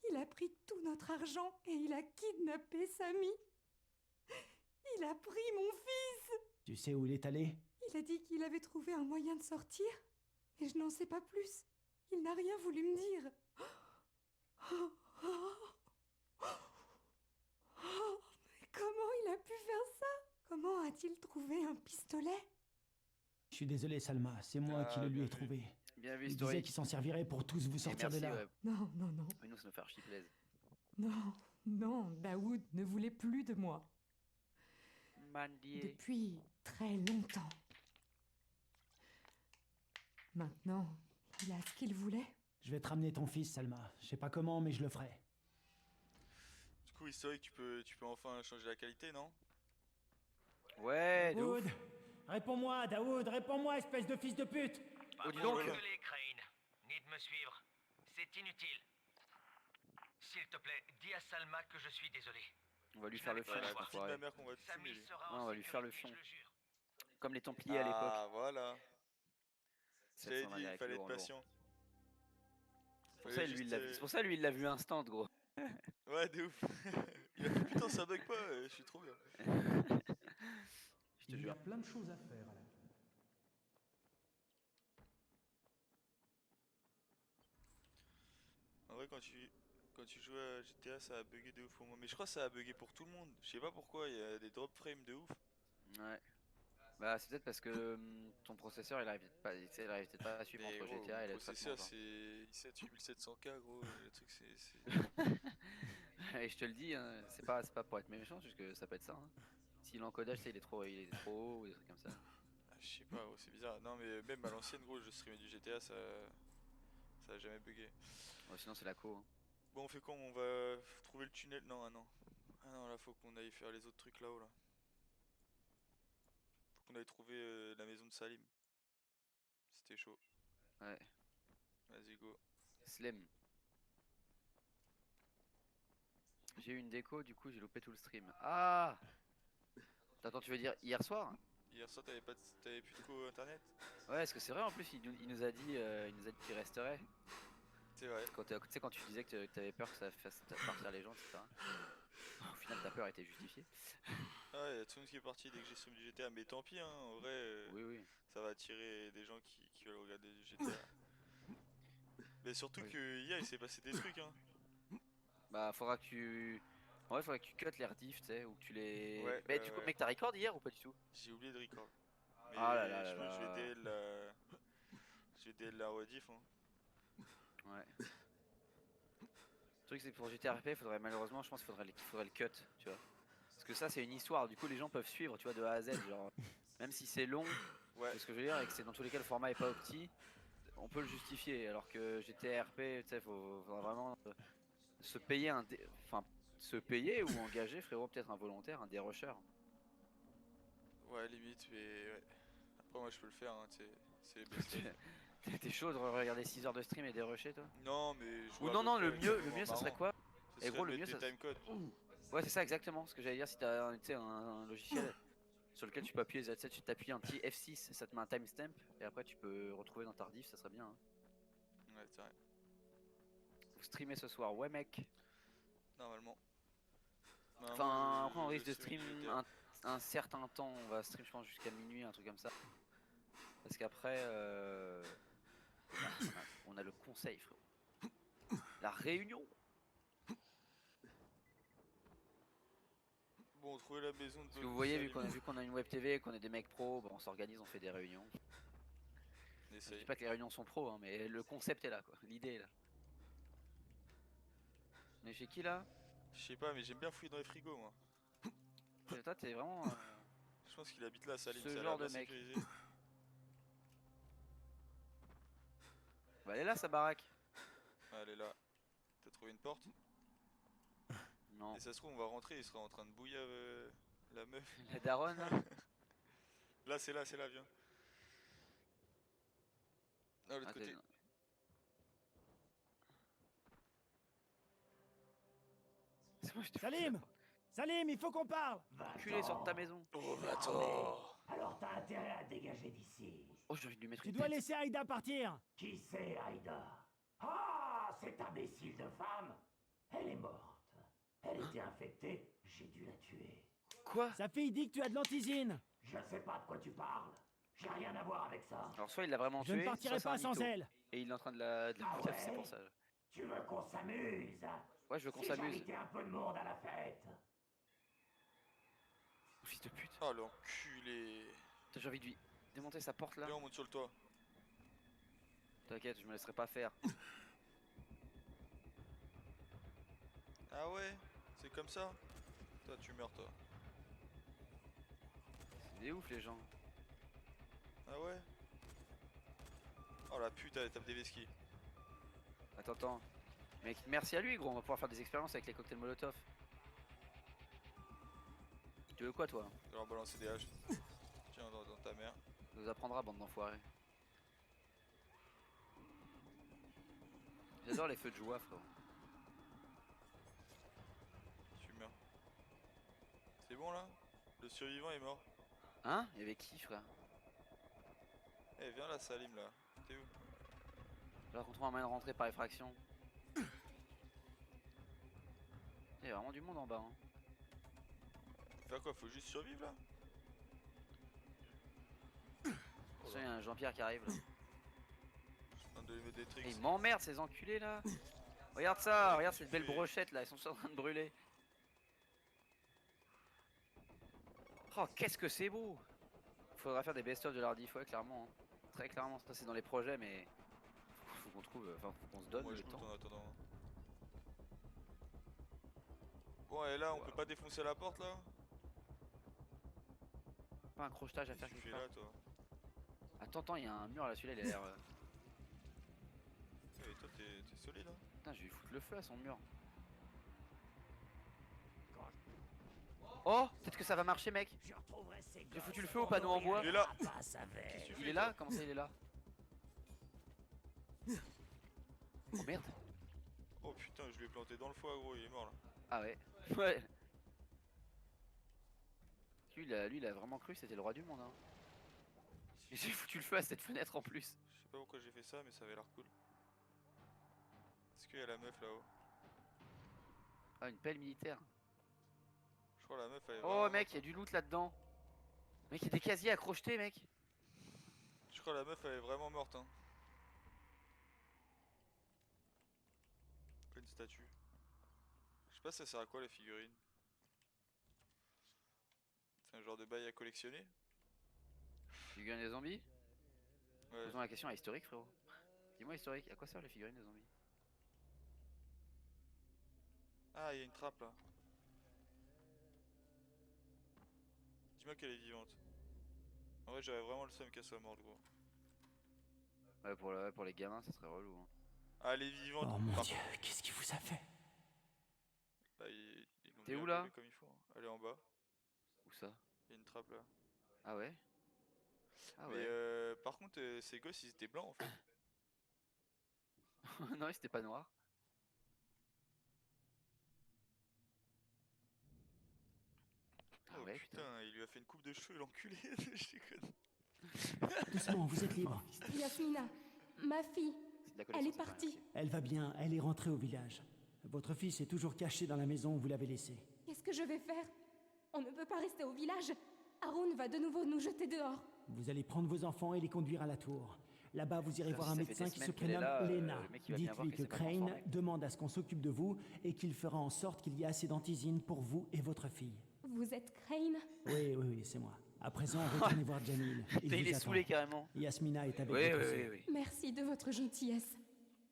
Il a pris tout notre argent et il a kidnappé Samy. Il a pris mon fils. Tu sais où il est allé? Il a dit qu'il avait trouvé un moyen de sortir, mais je n'en sais pas plus. Il n'a rien voulu me dire. Oh, oh, oh, oh, mais comment il a pu faire ça? Comment a-t-il trouvé un pistolet? Je suis désolé, Salma, c'est moi qui Ah, le lui bien ai vu. trouvé. Bien vu, Il disait historique. qu'il s'en servirait pour tous vous Et sortir merci, de là. ouais. Non, non, non. Mais nous, ça nous fait archi plaisir. Non, non, Daoud ne voulait plus de moi. Mandier. Depuis très longtemps. Maintenant, il a ce qu'il voulait. Je vais te ramener ton fils, Salma. Je sais pas comment, mais je le ferai. Du coup, historique, tu peux enfin changer la qualité, non? Ouais, de ouf. Daoud! Réponds-moi, Daoud, réponds-moi, espèce de fils de pute! Oh, dis donc. Désolé, Crane. Ni de me suivre. C'est inutile. S'il te plaît, dis à Salma que je suis désolé. On va lui faire le fion, Voilà, cet la petite de enfoiré. ma mère qu'on va te fumer, Samy lui. sera Ouais, on en va lui faire le sécurité, fion. je le jure. Comme les Templiers à l'époque. Ah, voilà. J'avais 700 dit, il avec fallait lourd être en lourd. patient. C'est pour ça, lui, il l'a vu. C'est pour ça, lui, il l'a vu instant, gros. Ouais, de ouf. Il a fait putain, ça bug pas, je suis trop bien. Je te Il y jure. a plein de choses à faire à la tour. En vrai, quand tu joues à GTA, ça a bugué de ouf pour moi. Mais je crois que ça a bugué pour tout le monde. Je sais pas pourquoi, il y a des drop frames de ouf. Ouais. Bah, c'est peut-être parce que ton processeur, il arrive peut-être pas, tu sais, il arrive peut-être pas à suivre Mais entre gros, GTA et le le processeur, traitement, c'est i7 8700K, gros. Le truc, c'est. genre. Et je te le dis, hein, c'est pas pour être méchant, juste que ça peut être ça. Hein. Si l'encodage, tu sais, il est trop haut ou des trucs comme ça. Ah, je sais pas, gros, c'est bizarre. Non, mais même à l'ancienne, gros, je streamais du GTA, ça a jamais bugué. Ouais, sinon, c'est la co. Hein. Bon, on fait quoi? On va trouver le tunnel? Non, ah non. Ah non, là, faut qu'on aille faire les autres trucs là-haut, là. Faut qu'on aille trouver la maison de Salim. C'était chaud. Ouais. Vas-y, go. Slim. J'ai eu une déco, du coup j'ai loupé tout le stream. Ah! Attends, tu veux dire hier soir? Hier soir, t'avais plus de co internet? Ouais, est-ce que c'est vrai en plus, il nous a dit qu'il resterait. C'est vrai. Tu sais, quand tu disais que t'avais peur que ça fasse partir les gens, etc. Au final, ta peur était justifiée. Ah, il y a tout le monde qui est parti dès que j'ai stream du GTA, mais tant pis, hein, en vrai, Oui, oui. ça va attirer des gens qui veulent regarder du GTA. Mais surtout Oui. que hier, il s'est passé des trucs, hein. Bah, faudra que tu. En vrai, faudra que tu cut les rediffs, tu sais, ou que tu les. Ouais, Mais du coup, ouais. mec, t'as record hier ou pas du tout? J'ai oublié de record. Mais Ah là là là je pense que je là. vais DL la... Je vais DL la rediff, hein. Ouais. Le truc, c'est que pour GTRP, faudrait malheureusement, je pense qu'il faudrait le cut, tu vois. Parce que ça, c'est une histoire, du coup, les gens peuvent suivre, tu vois, de A à Z. Genre, même si c'est long, Ouais. ce que je veux dire, et que c'est dans tous les cas, le format est pas opti, on peut le justifier. Alors que GTRP, tu sais, faudra vraiment se payer enfin, se payer ou engager, frérot, peut-être un volontaire, un dérusher. Ouais, limite, mais ouais. Après, moi, je peux le faire, hein, tu sais. C'est les bestioles. T'es chaud de regarder 6 heures de stream et dérusher, toi? Non, mais je Ou vois à non, peu non, près, le c'est un mieux, moment ça serait marrant. quoi? Ce Et serait gros, de le mettre mieux, des ça. timecodes. Ouais, c'est ça exactement ce que j'allais dire. Si t'as tu sais, un logiciel sur lequel tu peux appuyer Z7, tu t'appuies un petit F6 et ça te met un timestamp. Et après, tu peux retrouver dans ta rediff, ça serait bien. Hein. Ouais, c'est vrai. Vous streamez ce soir, ouais, mec. Normalement. Enfin, après, on risque je de stream stream du GTA. un certain temps. On va stream, je pense, jusqu'à minuit, un truc comme ça. Parce qu'après, on a le conseil, frérot. La réunion. Bon, trouver la maison de Parce que vous voyez, vu Salim. qu'on a une web TV, qu'on est des mecs pros, on s'organise, on fait des réunions. Je Essaye. dis pas que les réunions sont pros, hein, mais le concept est là, quoi. L'idée est là. On est chez qui là? Je sais pas, mais j'aime bien fouiller dans les frigos, moi. Toi, t'es vraiment. Je pense qu'il habite là, Salim. Ce Ça a genre l'air de bien mec. sécurisé. Bah, elle est là, sa baraque. Ouais, elle est là. T'as trouvé une porte? Non. Et ça se trouve, on va rentrer, il sera en train de bouillir la meuf. La daronne, là. Là, c'est là, viens. Ah, l'autre côté. C'est moi, je te Salim! Salim, il faut qu'on parle! Enculé, sors de ta maison. Oh, va-t'en! Alors t'as intérêt à dégager d'ici. Oh, j'ai envie de lui mettre Tu une dois tête. laisser Aïda partir! Qui c'est, Aïda? Ah, cette imbécile de femme! Elle est morte. Elle était infectée, j'ai dû la tuer. Quoi? Sa fille dit que tu as de l'antisine! Je sais pas de quoi tu parles. J'ai rien à voir avec ça. Alors, soit il l'a vraiment Je tué, ne partirai soit pas c'est un sans mytho. elle! Et il est en train de la Ah putain, c'est ouais? pour ça. Tu veux qu'on s'amuse? Ouais, je veux qu'on Si s'amuse. j'invitais un peu de monde à la fête. Fils de pute. Oh, l'enculé! Putain, j'ai envie de lui démonter sa porte là. Viens, on monte sur le toit. T'inquiète, je me laisserai pas faire. Ah ouais? C'est comme ça? Toi, tu meurs, toi. C'est des ouf, les gens. Ah ouais? Oh la pute, elle tape des vesquis. Attends. Mec, merci à lui, gros. On va pouvoir faire des expériences avec les cocktails Molotov. Tu veux quoi, toi? Je vais leur balancer des haches. Tiens, dans ta mère. Ça nous apprendra, bande d'enfoirés. J'adore les feux de joie, frérot. Tu meurs. C'est bon là? Le survivant est mort. Hein? Il y avait qui, frère? Eh, viens là, Salim là. T'es où? Je vais retrouver un moyen de rentrer par effraction. Il y a vraiment du monde en bas. Hein. Faire quoi? Faut juste survivre là? Attention, il y a un Jean-Pierre qui arrive là. Je suis en train de lui mettre des Et tricks. ils m'emmerdent ces enculés là. Regarde ça, regarde cette belle brochette là, ils sont tous en train de brûler. Oh, qu'est-ce que c'est beau! Faudra faire des best-of de l'Ardif, ouais, clairement. Hein. Très clairement, ça c'est dans les projets, mais faut qu'on trouve, enfin, faut qu'on se donne Moi le je temps. loot en attendant. Bon, et là, on peut pas défoncer la porte là? Pas un crochetage à faire Tu quelque fais part. là, toi. Attends, il y a un mur là, celui-là il a l'air. Et toi, t'es solide hein? Putain, je vais lui foutre le feu à son mur. Oh, peut-être que ça va marcher, mec. J'ai foutu le feu au panneau en bois. Il est là! Il est là? Comment ça, il est là? Oh merde. Oh putain, je lui ai planté dans le foie, gros, il est mort là. Ah ouais. Ouais. Lui, il a vraiment cru que c'était le roi du monde. Hein. Et j'ai foutu le feu à cette fenêtre en plus. Je sais pas pourquoi j'ai fait ça, mais ça avait l'air cool. Est-ce qu'il y a la meuf là-haut? Ah, une pelle militaire. Je crois la meuf elle est Oh vraiment mec, il y a morte, du loot là-dedans. Mec, il y a des casiers à crocheter, mec. hein. Je crois la meuf elle est vraiment morte, hein. Une statue. Je sais pas ça sert à quoi la figurine. C'est un genre de bail à collectionner? Figurines des zombies? Ouais. Posons la question à historique, frérot. Dis-moi historique, à quoi servent les figurines des zombies? Ah, il y a une trappe là. Dis-moi qu'elle est vivante. En vrai, j'aurais vraiment le seum qu'elle soit morte, gros. Ouais, pour les gamins, ça serait relou. Hein. Ah, elle est vivante. Oh mon Par Dieu, contre, qu'est-ce qu'il vous a fait? bah, ils l'ont T'es bien où, là? brûlé comme il faut, hein. Elle est en bas. Où ça? Il y a une trappe là. Ah ouais? Ah Mais ouais. par contre, ces gosses ils étaient blancs en fait. Non, c'était pas noir. Ah Oh ouais, putain, putain. il lui a fait une coupe de cheveux, l'enculé. Je déconne. Doucement, vous êtes libre. Yasmina, ma fille, C'est de la elle collection, est c'est pas rien, partie. ok. Elle va bien, elle est rentrée au village. Votre fils est toujours caché dans la maison où vous l'avez laissé. Qu'est-ce que je vais faire? On ne peut pas rester au village. Haroun va de nouveau nous jeter dehors. Vous allez prendre vos enfants et les conduire à la tour. Là-bas, vous irez Frère, voir si un ça fait médecin des qui se semaines qu'elle est prénomme là, Lena. le mec, il va bien voir Dites-lui qu'elle que s'est pas Crane transformée. demande à ce qu'on s'occupe de vous et qu'il fera en sorte qu'il y ait assez d'antisine pour vous et votre fille. Vous êtes Crane? Oui, c'est moi. À présent, retournez voir Jamil. Putain, il vous est attend. saoulé carrément. Yasmina est avec Oui, votre oui, sœur. oui, oui. Merci de votre gentillesse.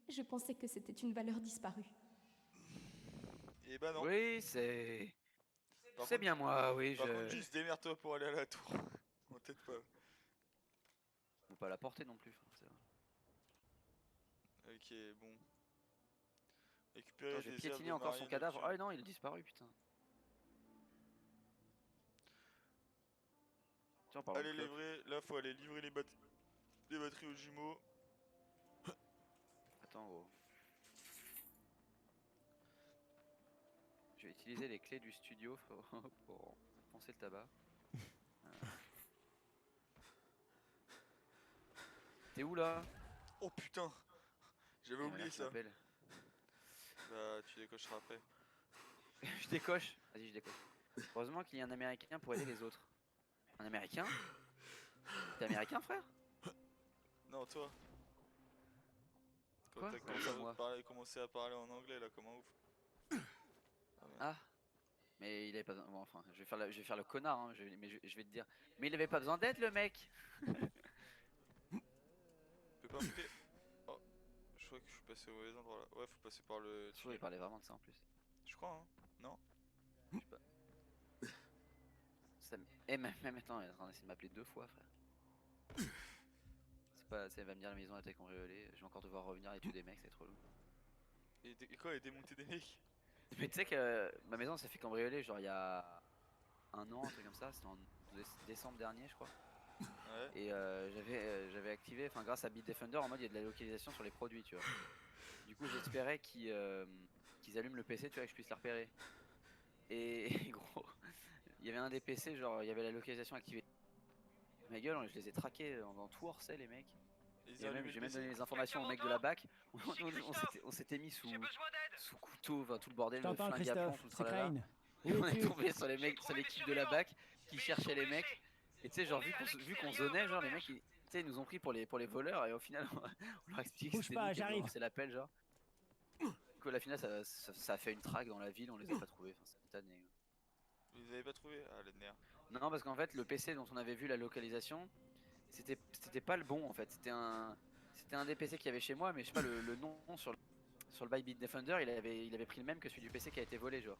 Je pensais que c'était une valeur disparue. Et bah non. Oui, c'est. Par C'est contre- bien moi, oui, Par je. contre, juste démerde-toi pour aller à la tour. Bon, peut-être pas. On peut pas la porter non plus. Enfin, c'est vrai. Ok, bon. Récupérer Attends, je vais des herbes piétiner de encore son Marie cadavre. nocturne. Ah non, il a disparu, putain. Tiens, en parlant de Allez, clope. livrer. Là, faut aller livrer les batteries aux jumeaux. Attends, gros. Je vais utiliser les clés du studio frérot, pour poncer le tabac. T'es où là? Oh putain, j'avais Il y a ma oublié mère qui ça. m'appelle. Bah, tu décocheras après. Je décoche. Vas-y, je décoche. Heureusement qu'il y a un américain pour aider les autres. Un américain? T'es américain, frère? Non, toi. Quand Quoi? t'as Comment ça, moi? commencé à parler en anglais là, comme un ouf. Ah, merde. Ah. Mais il avait pas besoin. Bon, enfin, je vais faire le connard, hein, mais je vais te dire. Mais il avait pas besoin d'aide, le mec! Tu peux pas monter. Oh, je crois que je suis passé au mauvais endroit là. Ouais, faut passer par le Je trouve tunnel. qu'il parlait vraiment de ça en plus. Je crois, hein. Non? Je sais pas. Eh, même maintenant, elle est en train d'essayer de m'appeler 2 fois, frère. C'est pas. Elle va me dire la maison a été cambriolée. Je vais encore devoir revenir et tuer des mecs, c'est trop lourd. Et quoi, et démonter des mecs? Mais tu sais que ma maison s'est fait cambrioler genre il y a un an, un truc comme ça, c'était en décembre dernier je crois. Ouais. Et j'avais activé, enfin grâce à Bitdefender en mode il y a de la localisation sur les produits tu vois. Du coup j'espérais qu'ils allument le PC tu vois que je puisse la repérer. Et gros, il y avait un des PC genre il y avait la localisation activée. Ma gueule, je les ai traqués en tout hors les mecs. Ils Et ont même, allumé j'ai le même donné PC. les informations au mec de la BAC. On s'était mis sous couteau, enfin tout le bordel, Je le t'entends, flingue à plomb, Christophe, tout le c'est tralala. Crane. Et Où on est es-tu? tombé sur les mecs, sur l'équipe de la BAC qui cherchait les mecs. Et tu sais, genre vu qu'on zonait, genre les mecs tu sais, ils nous ont pris pour les voleurs et au final on leur a expliqué que Bouge c'était pas, nous qui avions j'arrive. lancé l'appel genre. Du coup à la finale ça a fait une traque dans la ville, on les a pas trouvés, enfin c'est tanné. Vous avez pas trouvé? Ah, les nerfs. Non parce qu'en fait le PC dont on avait vu la localisation, c'était pas le bon en fait, c'était un des PC qu'il y avait chez moi mais je sais pas le nom sur le By Bitdefender il avait pris le même que celui du PC qui a été volé genre.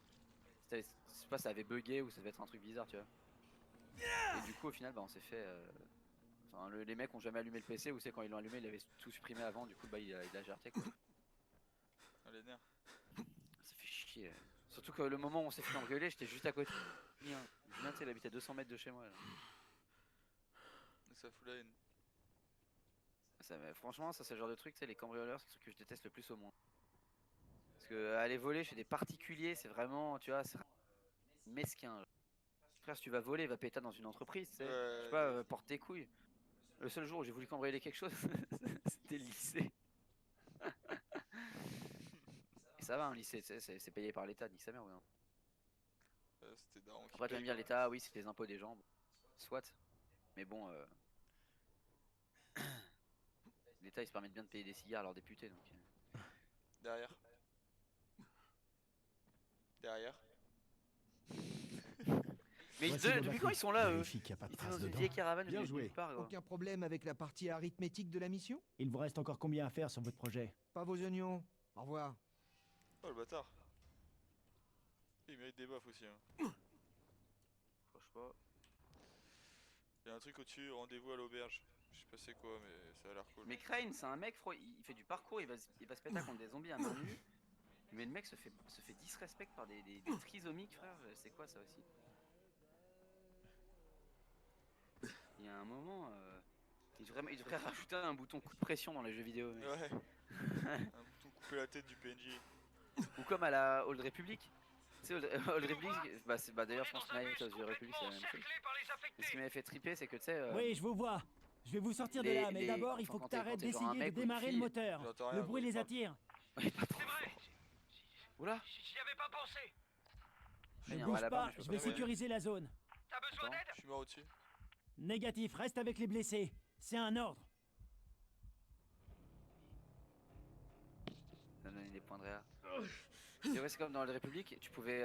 Je sais pas ça avait bugué ou ça devait être un truc bizarre tu vois. Et du coup au final bah on s'est fait enfin les mecs ont jamais allumé le PC ou c'est quand ils l'ont allumé il avait tout supprimé avant du coup bah il a jarté quoi. Ah, les nerfs. Ça fait chier. Surtout que le moment où on s'est fait cambrioler j'étais juste à côté. Julien tu sais il habitait à 200 mètres de chez moi là. Ça fout la haine. Franchement, ça c'est le genre de truc, c'est les cambrioleurs, c'est le truc que je déteste le plus au monde. Parce que aller voler chez des particuliers, c'est vraiment, tu vois, c'est mesquin. Genre. Frère, si tu vas voler, va péter dans une entreprise, tu sais. Je sais pas, porte tes couilles. Le seul jour où j'ai voulu cambrioler quelque chose, c'était le lycée. Et ça va, un lycée, c'est payé par l'État, nique sa mère, ouais. C'était daron qui Après, tu vas paye, me dire, quoi. l'État, oui, c'est les impôts des gens. Bon, soit. Mais bon, l'État, il se permet bien de payer des cigares à leurs députés, donc. Derrière. Derrière. Mais Voici vos depuis quand batteries. ils sont là, eux? Vérifie qu'il y a pas de Ils étaient traces dans une dedans. vieille caravane, Bien au milieu de joué. nulle part, quoi. Aucun problème avec la partie arithmétique de la mission? Il vous reste encore combien à faire sur votre projet? Pas vos oignons. Au revoir. Oh le bâtard. Il mérite des baffes aussi. Hein. Franchement. Il y a un truc au-dessus, rendez-vous à l'auberge. Je sais pas c'est quoi, mais ça a l'air cool. Mais Crane, c'est un mec, il fait du parcours, il va se péter contre des zombies à main nue. Mais le mec se fait disrespect par des trisomiques, frère. C'est quoi ça aussi? Il y a un moment, il devrait rajouter un bouton coup de pression dans les jeux vidéo. Mec. Ouais. Un bouton couper la tête du PNJ. Ou comme à la Old Republic. Tu sais, Old Republic, d'ailleurs, je pense que Night of the Republic, c'est la même chose. Mais ce qui m'avait fait triper, c'est que tu sais. Oui, je vous vois. Je vais vous sortir de là, mais d'abord, il faut que t'arrêtes d'essayer de démarrer le moteur. Le bruit les attire. Oui, pas trop fort. Oula. J'y avais pas pensé. Ne bouge pas, je vais sécuriser la zone. T'as besoin d'aide? Je suis mort au-dessus. Négatif, reste avec les blessés. C'est un ordre. Ça donne des points de réa. Et ouais, c'est comme dans la République, tu pouvais.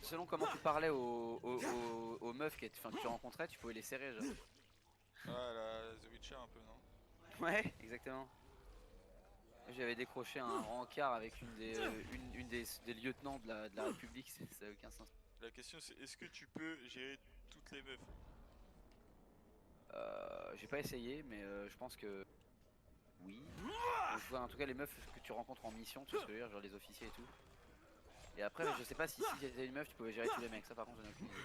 Selon comment tu parlais aux meufs que tu rencontrais, tu pouvais les serrer, genre. Ah, la The Witcher un peu, non? Ouais, exactement. J'avais décroché un rencard avec une des lieutenants de la République, ça n'a aucun sens. La question c'est est-ce que tu peux gérer toutes les meufs? J'ai pas essayé, mais je pense que oui. Je vois en tout cas les meufs que tu rencontres en mission, tu vois ce que je veux dire, genre les officiers et tout. Et après, je sais pas si t'étais une meuf, tu pouvais gérer tous les mecs. Ça, par contre, j'en ai aucune idée.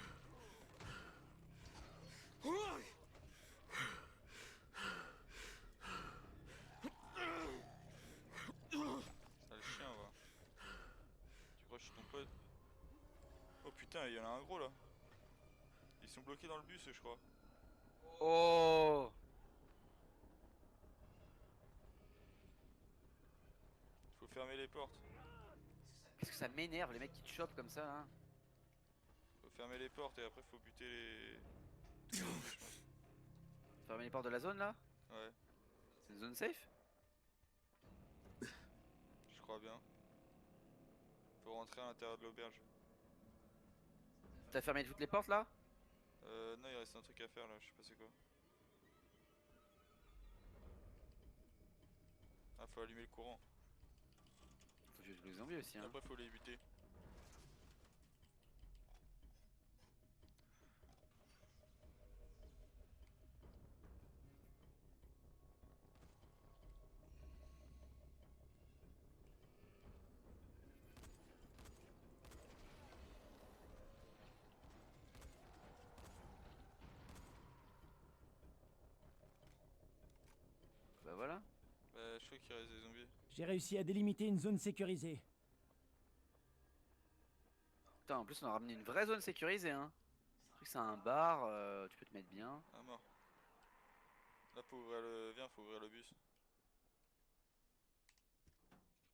Ah, le chien, va. Tu crois que je suis ton pote? Oh putain, il y en a un gros là. Ils sont bloqués dans le bus, je crois. Oh! Faut fermer les portes. Qu'est-ce que ça m'énerve, les mecs qui te chopent comme ça, là. Faut fermer les portes et après faut buter les... Fermer les portes de la zone, là? Ouais. C'est une zone safe? Je crois bien. Faut rentrer à l'intérieur de l'auberge. T'as fermé toutes les portes, là? Non, il reste un truc à faire là, je sais pas c'est quoi. Ah, faut allumer le courant. Faut que je joue les zombies aussi, hein. Après, faut les buter. Bah voilà. Je crois qu'il reste des zombies. J'ai réussi à délimiter une zone sécurisée. Putain, en plus, on a ramené une vraie zone sécurisée, hein. Le truc, c'est un bar, tu peux te mettre bien. Ah, mort. Là, faut ouvrir le... Viens, faut ouvrir le bus.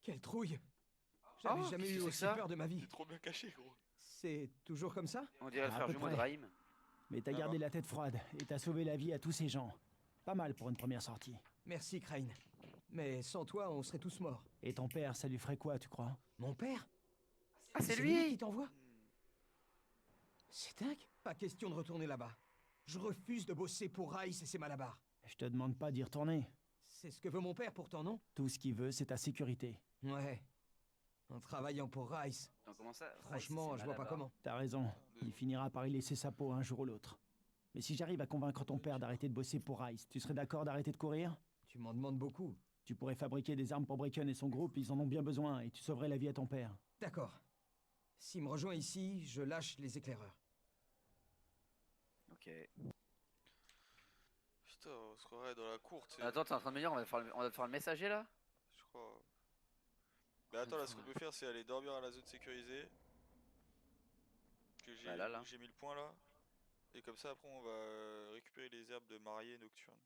Quelle trouille! J'avais jamais eu aussi peur de ma vie. C'est trop bien caché, gros. C'est toujours comme ça? On dirait le À frère peu jumeau de près. Raïm. Mais t'as gardé la tête froide et t'as sauvé la vie à tous ces gens. Pas mal pour une première sortie. Merci, Crane. Mais sans toi, on serait tous morts. Et ton père, ça lui ferait quoi, tu crois? Mon père? Ah, c'est lui lui! qui t'envoie? C'est dingue. Pas question de retourner là-bas. Je refuse de bosser pour Rice et ses malabars. Je te demande pas d'y retourner. C'est ce que veut mon père pourtant, non? Tout ce qu'il veut, c'est ta sécurité. Ouais. En travaillant pour Rice. Donc, comment ça? Franchement, je vois pas comment. T'as raison. Il finira par y laisser sa peau un jour ou l'autre. Mais si j'arrive à convaincre ton père d'arrêter de bosser pour Rice, tu serais d'accord d'arrêter de courir? Tu m'en demandes beaucoup. Tu pourrais fabriquer des armes pour Brecken et son groupe, ils en ont bien besoin, et tu sauverais la vie à ton père. D'accord. S'il me rejoint ici, je lâche les éclaireurs. Ok. Putain, on se croirait dans la cour, tu sais. Attends, t'es en train de me dire, on va faire le messager là? Je crois. Mais attends, là, ce qu'on peut faire, c'est aller dormir à la zone sécurisée. Que j'ai Bah là. où j'ai mis le point là. Et comme ça, après, on va récupérer les herbes de mariée nocturne.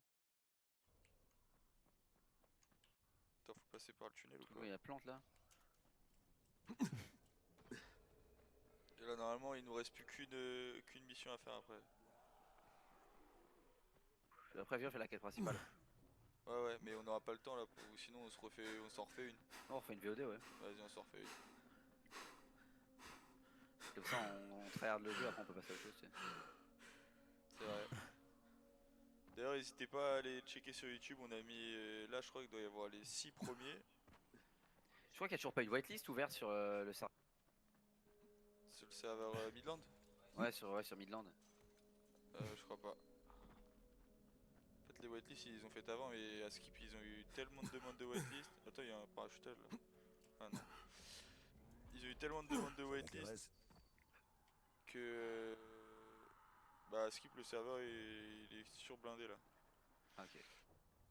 Attends, faut passer par le tunnel ou Tu quoi? vois, il y a la plante là. Et là, normalement, il nous reste plus qu'une mission à faire après. Je vais prévenir, je fais la quête principale. Ouais, mais on n'aura pas le temps là, ou sinon on s'en refait une. Non, on refait une VOD, ouais. Vas-y, on s'en refait une. Comme ça, on tryhard le jeu, après on peut passer à autre chose, tu sais. C'est vrai. D'ailleurs, n'hésitez pas à aller checker sur YouTube, on a mis. Là, je crois qu'il doit y avoir les 6 premiers. Je crois qu'il n'y a toujours pas une whitelist ouverte sur le serveur. Sur le serveur Midland. Ouais, sur Midland. Je crois pas. En fait, les whitelists ils ont fait avant, mais à Skip ils ont eu tellement de demandes de whitelist. Attends, il y a un parachutage là. Ah non. Ils ont eu tellement de demandes de whitelist que. Bah, Skip le serveur il est surblindé là. Ah, ok.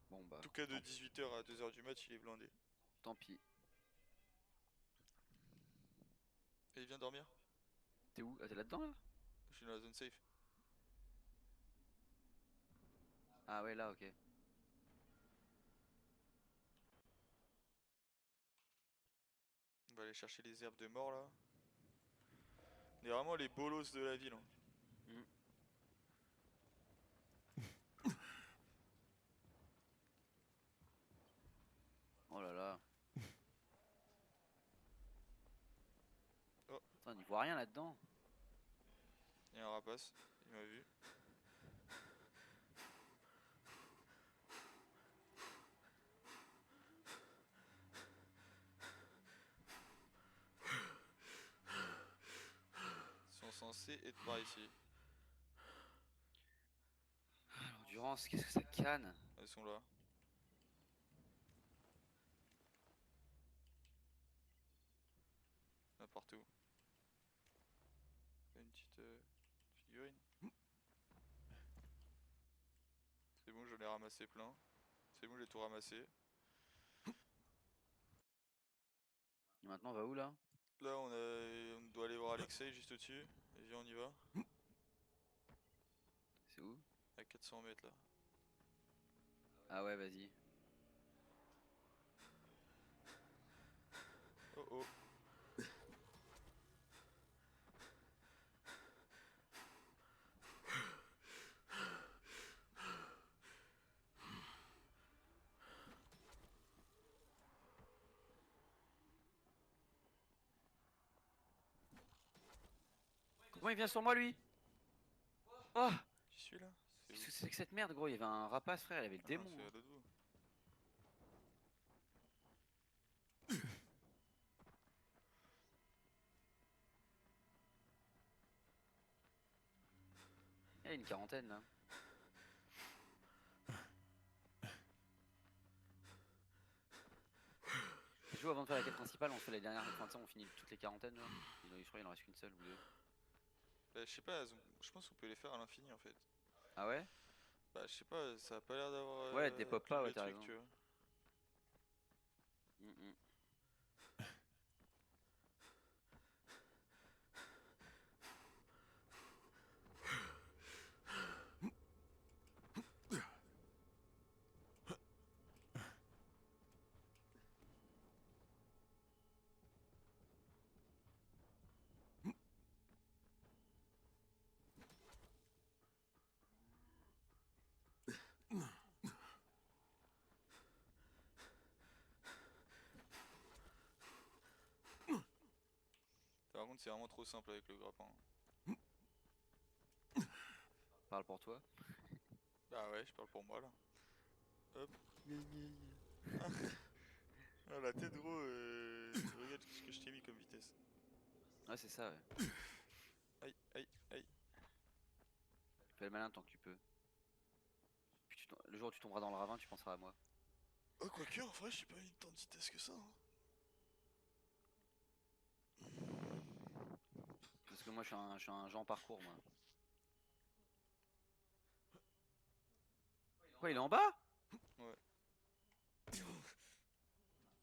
Bon bah. En tout cas, de 18h à 2h du match, il est blindé. Tant pis. Et il vient dormir? T'es où? Ah, t'es là-dedans là? Je suis dans la zone safe. Ah ouais, là, ok. On va aller chercher les herbes de mort là. On est vraiment les bolos de la ville. Hein. Oh là là. Oh. Putain, on n'y voit rien là-dedans. Il y a un rapace, il m'a vu. Ils sont censés être par ici. L'endurance, qu'est-ce que ça canne? Elles sont là. Là partout. Une petite figurine. C'est bon, je l'ai ramassé plein. C'est bon, j'ai tout ramassé. Et maintenant, on va où là? Là, on doit aller voir Alexei juste au-dessus. Et viens, on y va. C'est où? À 400 mètres là. Ah ouais, vas-y. Oh oh. Comment il vient sur moi lui? Oh! J'y suis là. Qu'est-ce que c'est que cette merde, gros? Il y avait un rapace, frère, il avait le démon. C'est à l'autre bout. Il y a une quarantaine là. Je joue avant de faire la quête principale, on fait la dernière, enfin, on finit toutes les quarantaines là. Je crois qu'il en reste qu'une seule ou deux. Bah, je sais pas, je pense qu'on peut les faire à l'infini en fait. Ah ouais? Bah, je sais pas, ça a pas l'air d'avoir. Ouais, des pop pas, ouais, le t'as truc, raison. tu vois. Par contre, c'est vraiment trop simple avec le grappin. Parle pour toi. Bah ouais, je parle pour moi là. Hop. Ah, la tête gros, regarde ce que je t'ai mis comme vitesse. Ouais, c'est ça, ouais. Aïe, aïe, aïe. Fais le malin tant que tu peux. Puis le jour où tu tomberas dans le ravin, tu penseras à moi. Oh, quoique, en vrai, j'ai pas eu tant de vitesse que ça. Hein. Parce que moi, je suis un Jean parcours, moi. Quoi, il est en bas? Ouais.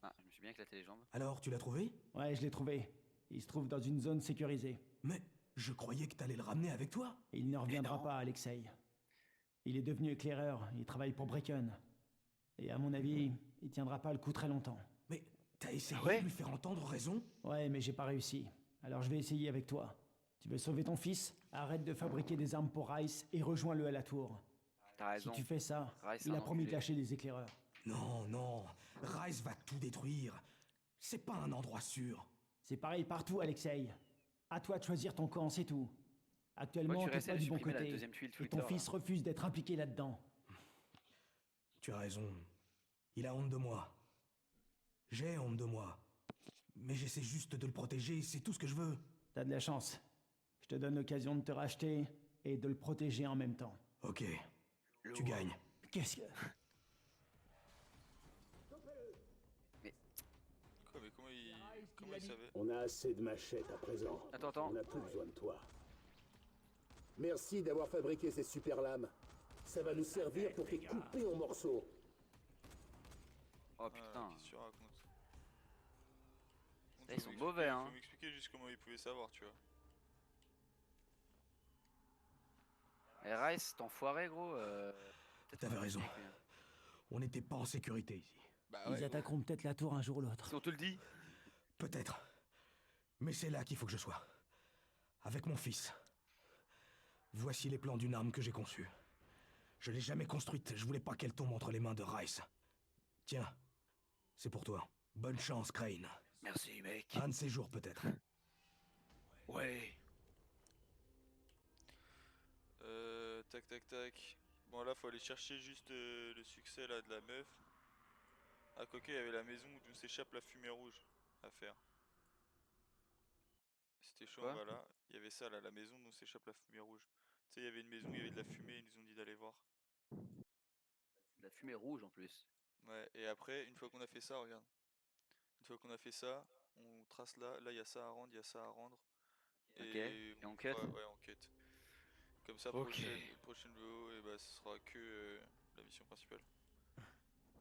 Ah, je me suis bien éclaté les jambes. Alors, tu l'as trouvé? Ouais, je l'ai trouvé. Il se trouve dans une zone sécurisée. Mais je croyais que t'allais le ramener avec toi. Il ne reviendra non. pas, Alexei. Il est devenu éclaireur, il travaille pour Brecken. Et à mon avis, il tiendra pas le coup très longtemps. Mais t'as essayé Ah ouais de lui faire entendre raison? Ouais, mais j'ai pas réussi. Alors je vais essayer avec toi. Tu veux sauver ton fils? Arrête de fabriquer des armes pour Rice et rejoins-le à la tour. T'as Si raison. tu fais ça, Rice, il c'est a un promis de enculé. lâcher des éclaireurs. Non, non. Rice va tout détruire. C'est pas un endroit sûr. C'est pareil partout, Alexei. À toi de choisir ton camp, c'est tout. Actuellement, Ouais, tu t'es restais pas de du bon supprimer la côté. deuxième tuile Et Twitter, ton fils là. refuse d'être impliqué là-dedans. Tu as raison. Il a honte de moi. J'ai honte de moi. Mais j'essaie juste de le protéger, c'est tout ce que je veux. T'as de la chance. Je te donne l'occasion de te racheter et de le protéger en même temps. Ok. Tu gagnes. Qu'est-ce que... Quoi, mais comment il savait? On a assez de machettes à présent. Attends. On n'a plus besoin de toi. Merci d'avoir fabriqué ces super lames. Ça va nous servir pour te couper en morceaux. Oh putain. Qu'est-ce que tu racontes? Là, ils sont mauvais, hein. Faut m'expliquer juste comment ils pouvaient savoir, tu vois. Et Rice, cet enfoiré, gros. T'avais raison. On n'était pas en sécurité ici. Bah Ils attaqueront peut-être la tour un jour ou l'autre. Si on te le dit. Peut-être. Mais c'est là qu'il faut que je sois. Avec mon fils. Voici les plans d'une arme que j'ai conçue. Je l'ai jamais construite, je voulais pas qu'elle tombe entre les mains de Rice. Tiens, c'est pour toi. Bonne chance, Crane. Merci, mec. Un de ces jours, peut-être. Ouais. Tac. Bon, là, faut aller chercher juste le succès là de la meuf. À côté, il y avait la maison d'où s'échappe la fumée rouge à faire. C'était chaud, Quoi? voilà. Il y avait ça là, la maison d'où s'échappe la fumée rouge. Tu sais, il y avait une maison, il y avait de la fumée, ils nous ont dit d'aller voir. La fumée rouge en plus. Ouais, et après, une fois qu'on a fait ça, regarde. Une fois qu'on a fait ça, on trace là, il y a ça à rendre, il y a ça à rendre. Ok, et on cut? Ouais, on cut. Comme ça, Ok. prochaine vidéo, et bah, ce sera que la mission principale.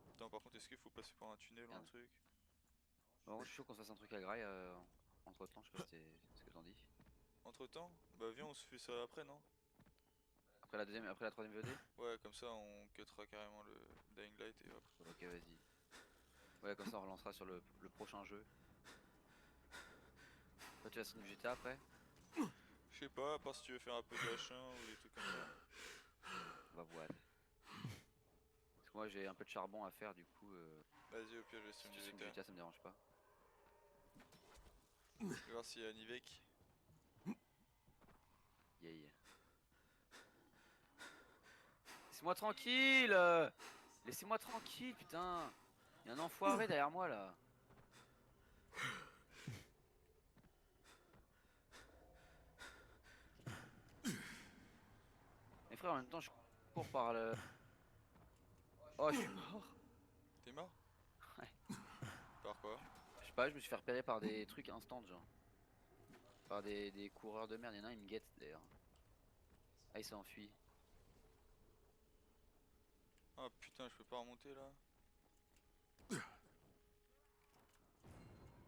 Attends, par contre, est-ce qu'il faut passer par un tunnel ou un truc? Bon, moi je suis chaud qu'on se fasse un truc à graille entre temps, je sais pas si c'est ce que t'en dis. Entre temps? Bah, viens, on se fait ça après, non? Après la troisième VOD? Ouais, comme ça, on cuttera carrément le Dying Light et hop. Ok, vas-y. Ouais, comme ça on relancera sur le prochain jeu. Toi, tu vas sur une GTA après? Je sais pas, à part si tu veux faire un peu de H1 ou des trucs comme ça. On va voir. Parce que moi j'ai un peu de charbon à faire du coup. Vas-y, au pire, je vais Si sur tu une fais une GTA. GTA, ça me dérange pas. Je vais voir s'il y a un Ivec. Yeah. Laissez-moi tranquille! Laissez-moi tranquille, putain! Il y a un enfoiré derrière moi là. Mais frère, en même temps, je cours par le. Oh, je suis mort! T'es mort? Ouais. Par quoi? Je sais pas, je me suis fait repérer par des trucs instant, genre. Par des coureurs de merde. Il y en a un, il me guette d'ailleurs. Ah, il s'est enfui. Ah putain, je peux pas remonter là.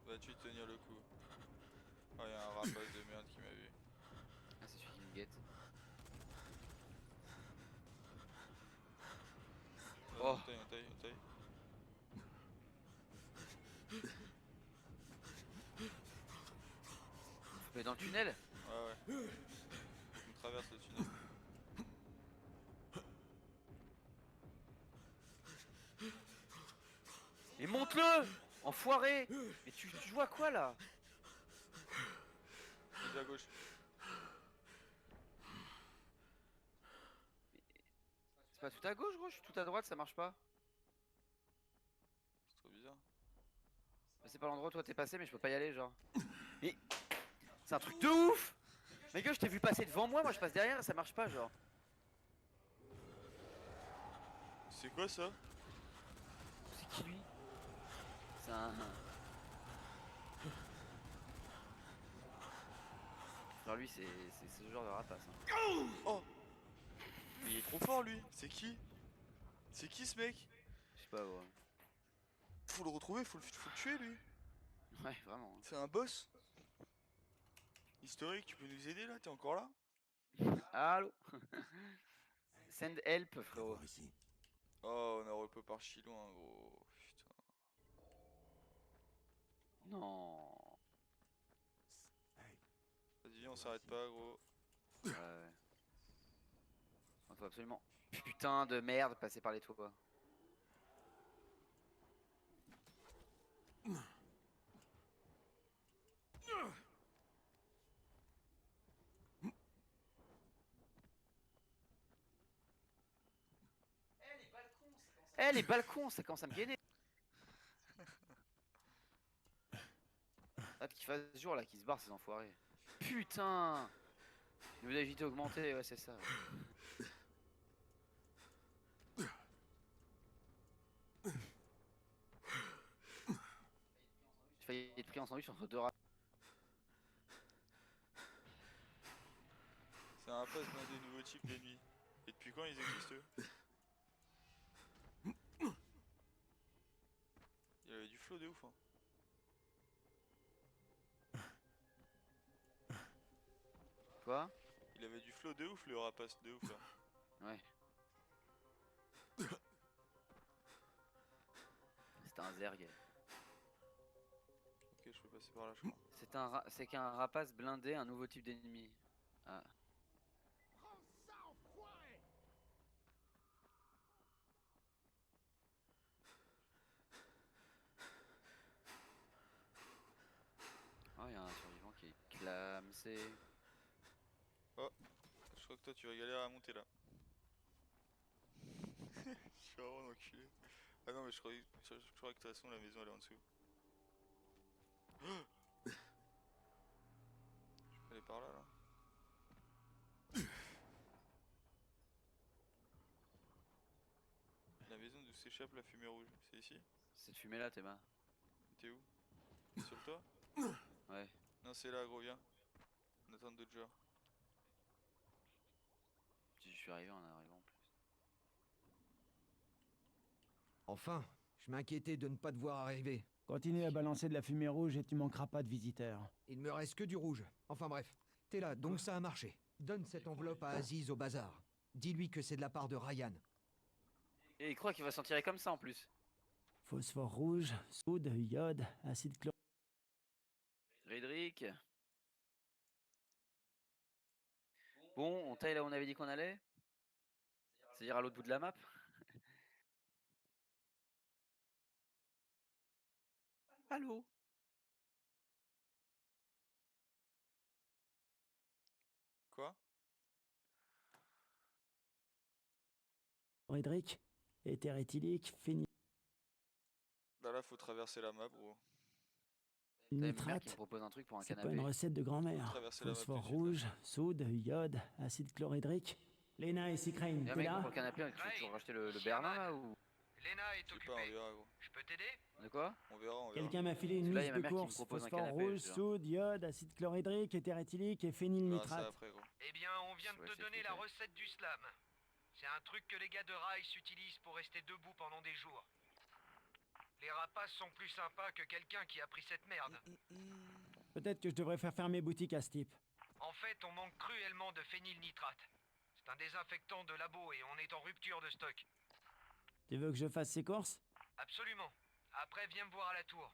Va-tu tenir le coup? Ah, y'a un rapace de merde qui m'a vu. Ah, c'est celui qui me guette. Oh. On taille. Mais dans le tunnel? Ouais. On traverse le tunnel. Et monte-le! Enfoiré! Mais tu joues à quoi là? Vas-y à gauche. C'est pas tout à gauche, gros, je suis tout à droite, ça marche pas. C'est trop bizarre. Bah, c'est pas l'endroit où toi t'es passé, mais je peux pas y aller, genre. Mais c'est un truc de ouf! Mec, je t'ai vu passer devant moi je passe derrière et ça marche pas, genre. C'est quoi ça? C'est qui lui? C'est un. Genre lui, c'est ce genre de rapace. Hein. Oh! Mais il est trop fort lui! C'est qui? C'est qui ce mec? Je sais pas, ouais. Faut le retrouver, faut le tuer lui. Ouais, vraiment. C'est un boss. Historique, tu peux nous aider là? T'es encore là? Allô. Send help, frérot. Ici. Oh, on a repos par chi loin, gros. Putain. Non. Vas-y, on s'arrête pas, gros. Ouais. On faut absolument. Putain de merde, passer par les toits. Eh les balcons, ça commence à me gainer. Hâte qu'il fasse jour là, qu'ils se barrent ces enfoirés. Putain. Niveau d'agilité augmenté, ouais c'est ça. J'ai failli être pris en sandwich entre deux rats. C'est un rapace blindé nouveau type l'ennemi. Et depuis quand ils existent eux? Il avait du flow de ouf hein. Quoi? Il avait du flow de ouf le rapace de ouf là. Ouais. C'est un zerg. Ok, je peux passer par là je crois. C'est qu'un rapace blindé, un nouveau type d'ennemi. Ah. Oh, il y a un survivant qui est clamsé. Oh, je crois que toi tu vas galérer à monter là. Je suis vraiment un enculé. Ah non mais je croyais que de toute façon la maison elle est en dessous. Je peux aller par là là. La maison d'où s'échappe la fumée rouge, c'est ici? Cette fumée là, Théma. T'es où? Sur le toit? Ouais. Non c'est là gros, viens. On attend d'autres joueurs. Je suis arrivé en arrivant en plus. Enfin, je m'inquiétais de ne pas te voir arriver. Continue à balancer de la fumée rouge et tu manqueras pas de visiteurs. Il me reste que du rouge. Enfin bref, t'es là, donc ça a marché. Donne cette enveloppe à Aziz au bazar. Dis-lui que c'est de la part de Ryan. Et il croit qu'il va s'en tirer comme ça en plus. Phosphore rouge, soude, iode, acide chlorhydrique. Rédric. Bon, on taille là où on avait dit qu'on allait. C'est-à-dire à l'autre bout de la map. Allô? Quoi? Chlorhydrique, éther éthylique, Bah là faut traverser la map gros. T'as une mère nitrate. qui me propose un truc pour un C'est pas canapé. une recette de grand-mère. traverser la map Phosphore tout de suite, rouge, soude, iode, acide chlorhydrique. Léna et Cycrane, Y'a un t'es mec là? pour le canapé, tu veux toujours racheter le Berlin là ou? Lena est Je sais pas, on occupée. verra gros. Je peux t'aider? De quoi? On verra. Quelqu'un m'a filé une Parce que là, y liste a ma de mère qui me courses. propose un Phosphore canapé, rouge, je veux soude, iode, acide chlorhydrique, éther éthylique et On verra ça phénylnitrate. après gros. Eh bien, on vient de Ouais, te c'est donner écrit, la ouais. recette du slam. C'est un truc que les gars de Rice utilisent pour rester debout pendant des jours. Les rapaces sont plus sympas que quelqu'un qui a pris cette merde. Peut-être que je devrais faire fermer boutique à ce type. En fait, on manque cruellement de phénylnitrate. C'est un désinfectant de labo et on est en rupture de stock. Tu veux que je fasse ces courses? Absolument. Après, viens me voir à la tour.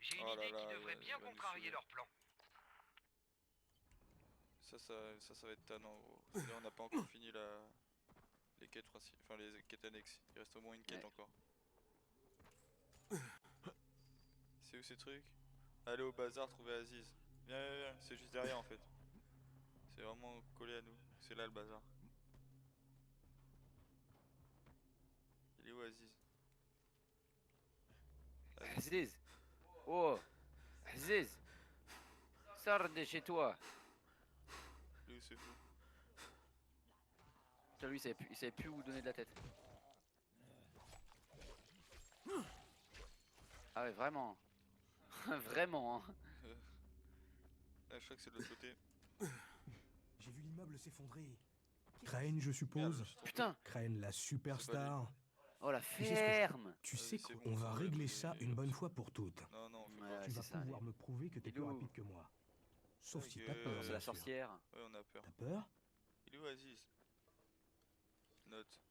J'ai une Oh là idée qui là, devrait il bien va nous contrarier saouler. leur plan. Ça va être tannant gros. Là on n'a pas encore fini les quêtes principales, enfin les quêtes annexes. Il reste au moins une quête Ouais. encore. C'est où ces trucs? Allez au bazar trouver Aziz. Viens, viens, viens, c'est juste derrière en fait. C'est vraiment collé à nous. C'est là le bazar. Il est où Aziz? Aziz. Oh. Aziz. Sors de chez toi. Lui c'est fou. Putain, lui, il savait plus où donner de la tête. Ah ouais, vraiment. Vraiment. Hein. Là, je crois que c'est de l'autre côté. J'ai vu l'immeuble s'effondrer. Crane, je suppose. Putain. Crane, la superstar. Oh la Tu sais ce que je- ferme. Tu sais c'est qu'on bon, va faut régler régler ça les une bonne options. fois pour toutes. Non, non, fais Ouais, pas. Tu vas c'est ça, pouvoir allez. me prouver que t'es plus Il est où rapide que moi. Sauf si Ta t'as peur, gueule. C'est bien la sûr. sorcière. Ouais, on a peur. T'as peur? Il est où Aziz? Note.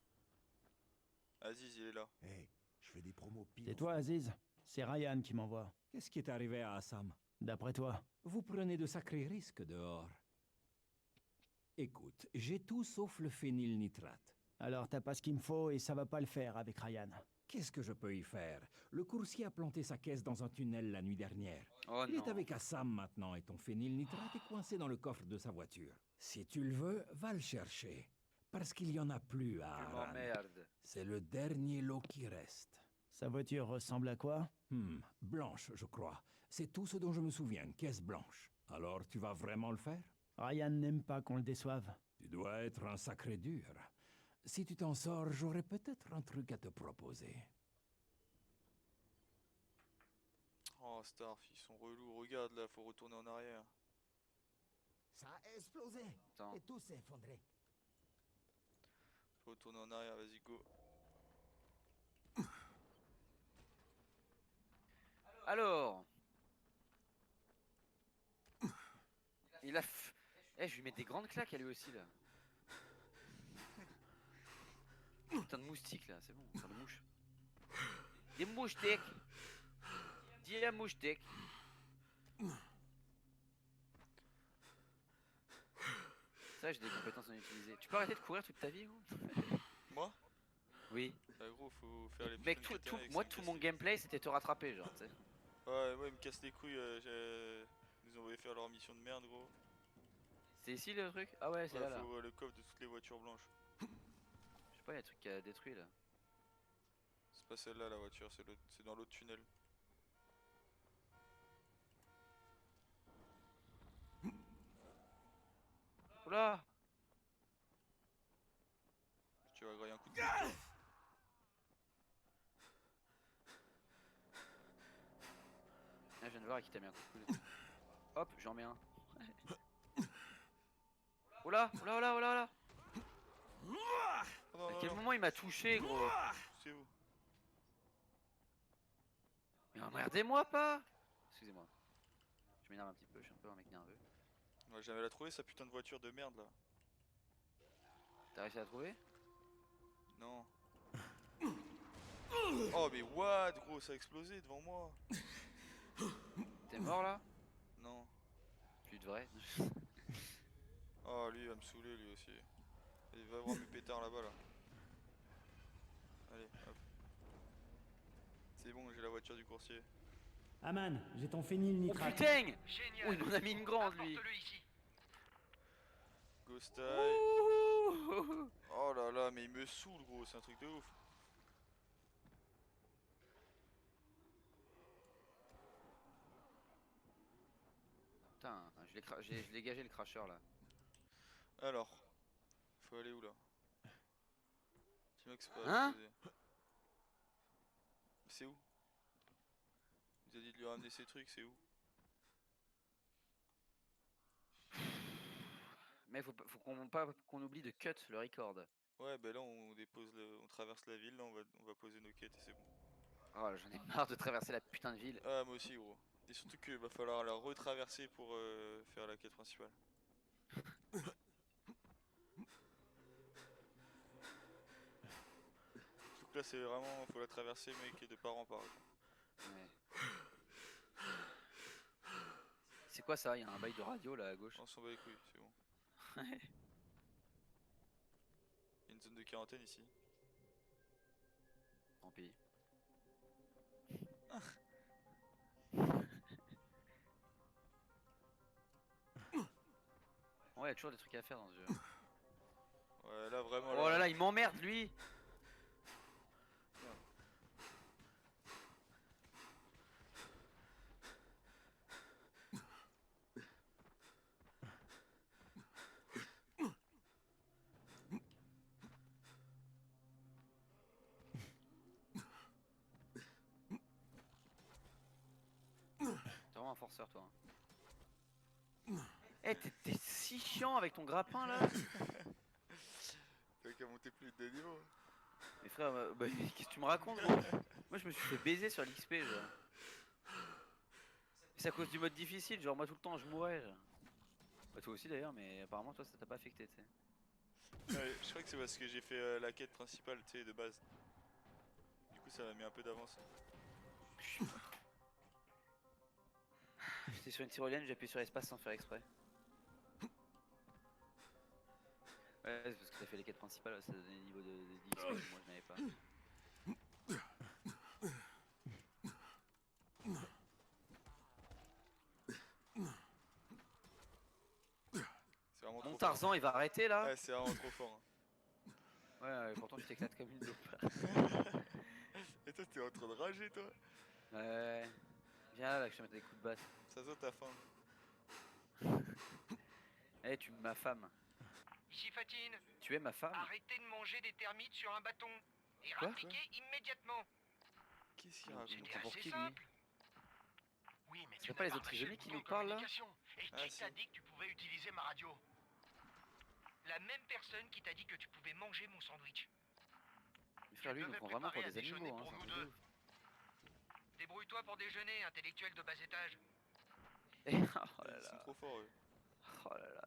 Aziz, il est là. Hé, je fais des promos pile. C'est toi, Aziz? C'est Ryan qui m'envoie. Qu'est-ce qui est arrivé à Assam? D'après toi. Vous prenez de sacrés risques dehors. Écoute, j'ai tout sauf le phénylnitrate. Alors t'as pas ce qu'il me faut et ça va pas le faire avec Ryan. Qu'est-ce que je peux y faire? Le coursier a planté sa caisse dans un tunnel la nuit dernière. Oh Il non. est avec Assam maintenant et ton phénylnitrate est coincé dans le coffre de sa voiture. Si tu le veux, va le chercher. Parce qu'il y en a plus à Tu Harran. m'emmerdes. C'est le dernier lot qui reste. Sa voiture ressemble à quoi? Blanche, je crois. C'est tout ce dont je me souviens, caisse blanche. Alors tu vas vraiment le faire? Ryan n'aime pas qu'on le déçoive. Tu dois être un sacré dur. Si tu t'en sors, j'aurais peut-être un truc à te proposer. Oh, Starf, ils sont relous. Regarde là, faut retourner en arrière. Ça a explosé. Attends. Et tout s'est effondré. Faut retourner en arrière, vas-y, go. Alors. Il a. Eh, je lui mets des grandes claques à lui aussi là. Putain de moustique là, c'est bon, enfin de mouches. Des moustiques. Dis un moustique. Ça, j'ai des compétences à utiliser. Tu peux arrêter de courir toute ta vie, gros? Moi? Oui. Bah gros, faut faire les Mec, putains de terrain avec moi, ça, tout me mon casse gameplay, c'était te rattraper, genre, tu sais. Ouais, ouais, ils me cassent les couilles. Ils nous ont envoyé faire leur mission de merde, gros. C'est ici le truc? Ah ouais, c'est Ouais, là, là. faut le coffre de toutes les voitures blanches. Je sais pas, il y a des trucs à détruire là. C'est pas celle-là la voiture, c'est dans l'autre tunnel. Oula! Tu vas grailler un coup de pied. Ah, je viens de voir qui t'a mis un coup de coude. Hop, j'en mets un. Oula, oula, oula, oula, oula! À quel moment il m'a touché, gros? C'est où? Mais emmerdez-moi pas! Excusez-moi. Je m'énerve un petit peu, je suis un peu un mec nerveux. Ouais, j'avais la trouvé sa putain de voiture de merde là. T'as réussi à la trouver? Non. Oh mais what gros, ça a explosé devant moi. T'es mort là? Non. Tu devrais. Oh lui il va me saouler lui aussi. Il va voir mes pétards là-bas là. Allez, hop. C'est bon, j'ai la voiture du coursier. Aman, j'ai ton Oh phénylnitrate. putain! Génial. Oh, il m'en a mis une grande lui! Apporte-le ici. Go style. Oh là là, mais il me saoule gros, c'est un truc de ouf. Putain, j'ai dégagé le crasheur là. Alors, faut aller où là? Dis-moi que c'est pas Hein? explosé. C'est où? Il nous a dit de lui ramener ses trucs, c'est où? Mais faut pas qu'on oublie de cut le record. Ouais, bah là on dépose on traverse la ville, là on va poser nos quêtes et c'est bon. Oh là, j'en ai marre de traverser la putain de ville. Ah, moi aussi gros. Et surtout qu'il va falloir la retraverser pour faire la quête principale. Donc là c'est vraiment, faut la traverser mec et de part en part. Ouais. C'est quoi ça? Il y a un bail de radio là à gauche. On s'en bat les couilles, c'est bon. Il y a une zone de quarantaine ici. Tant pis. Ouais, il y a toujours des trucs à faire dans ce jeu. Ouais, là vraiment. Oh là là, il m'emmerde lui! T'es vraiment un forceur toi. Eh, t'es si chiant avec ton grappin là! T'as qu'à monter plus de niveau. Mais frère, bah, qu'est-ce que tu me racontes, gros? Moi, je me suis fait baiser sur l'XP, genre. C'est à cause du mode difficile, genre moi tout le temps je mourais. Genre. Bah, toi aussi d'ailleurs, mais apparemment toi ça t'a pas affecté, tu sais. Ouais, je crois que c'est parce que j'ai fait la quête principale, tu sais, de base. Du coup, ça m'a mis un peu d'avance. J'étais sur une tyrolienne, j'ai appuyé sur espace sans faire exprès. Ouais, c'est parce que t'as fait les quêtes principales, ça donnait des niveaux de d'XP que moi je n'avais pas. C'est vraiment Mon trop Tarzan fort. il va arrêter là? Ouais, c'est vraiment trop fort. Ouais, pourtant tu t'éclates comme une dope. Et toi, t'es en train de rager, toi? Ouais. Viens là que je te mette des coups de batte. Ça se voit, t'as faim. Eh, tu ma femme. Ici Fatine. Tu es ma femme? Arrêtez de manger des termites sur un bâton. Et Quoi? rappliquez immédiatement. Qu'est-ce qu'il raconte? C'était pour assez qui, lui? simple. Oui, mais C'est tu pas n'as les autres arraché prisonniers le qui bouton nous de parlent, là? communication. Et Ah, qui si. t'a dit que tu pouvais utiliser ma radio? La même personne qui t'a dit que tu pouvais manger mon sandwich. Mais frère, lui il nous devais prend vraiment pour préparer des à déjeuner animaux, hein, pour c'est un nous truc de deux. ouf. Débrouille-toi pour déjeuner, intellectuel de bas étage. Eh, oh là Ils sont là. trop forts, eux. Oh là là.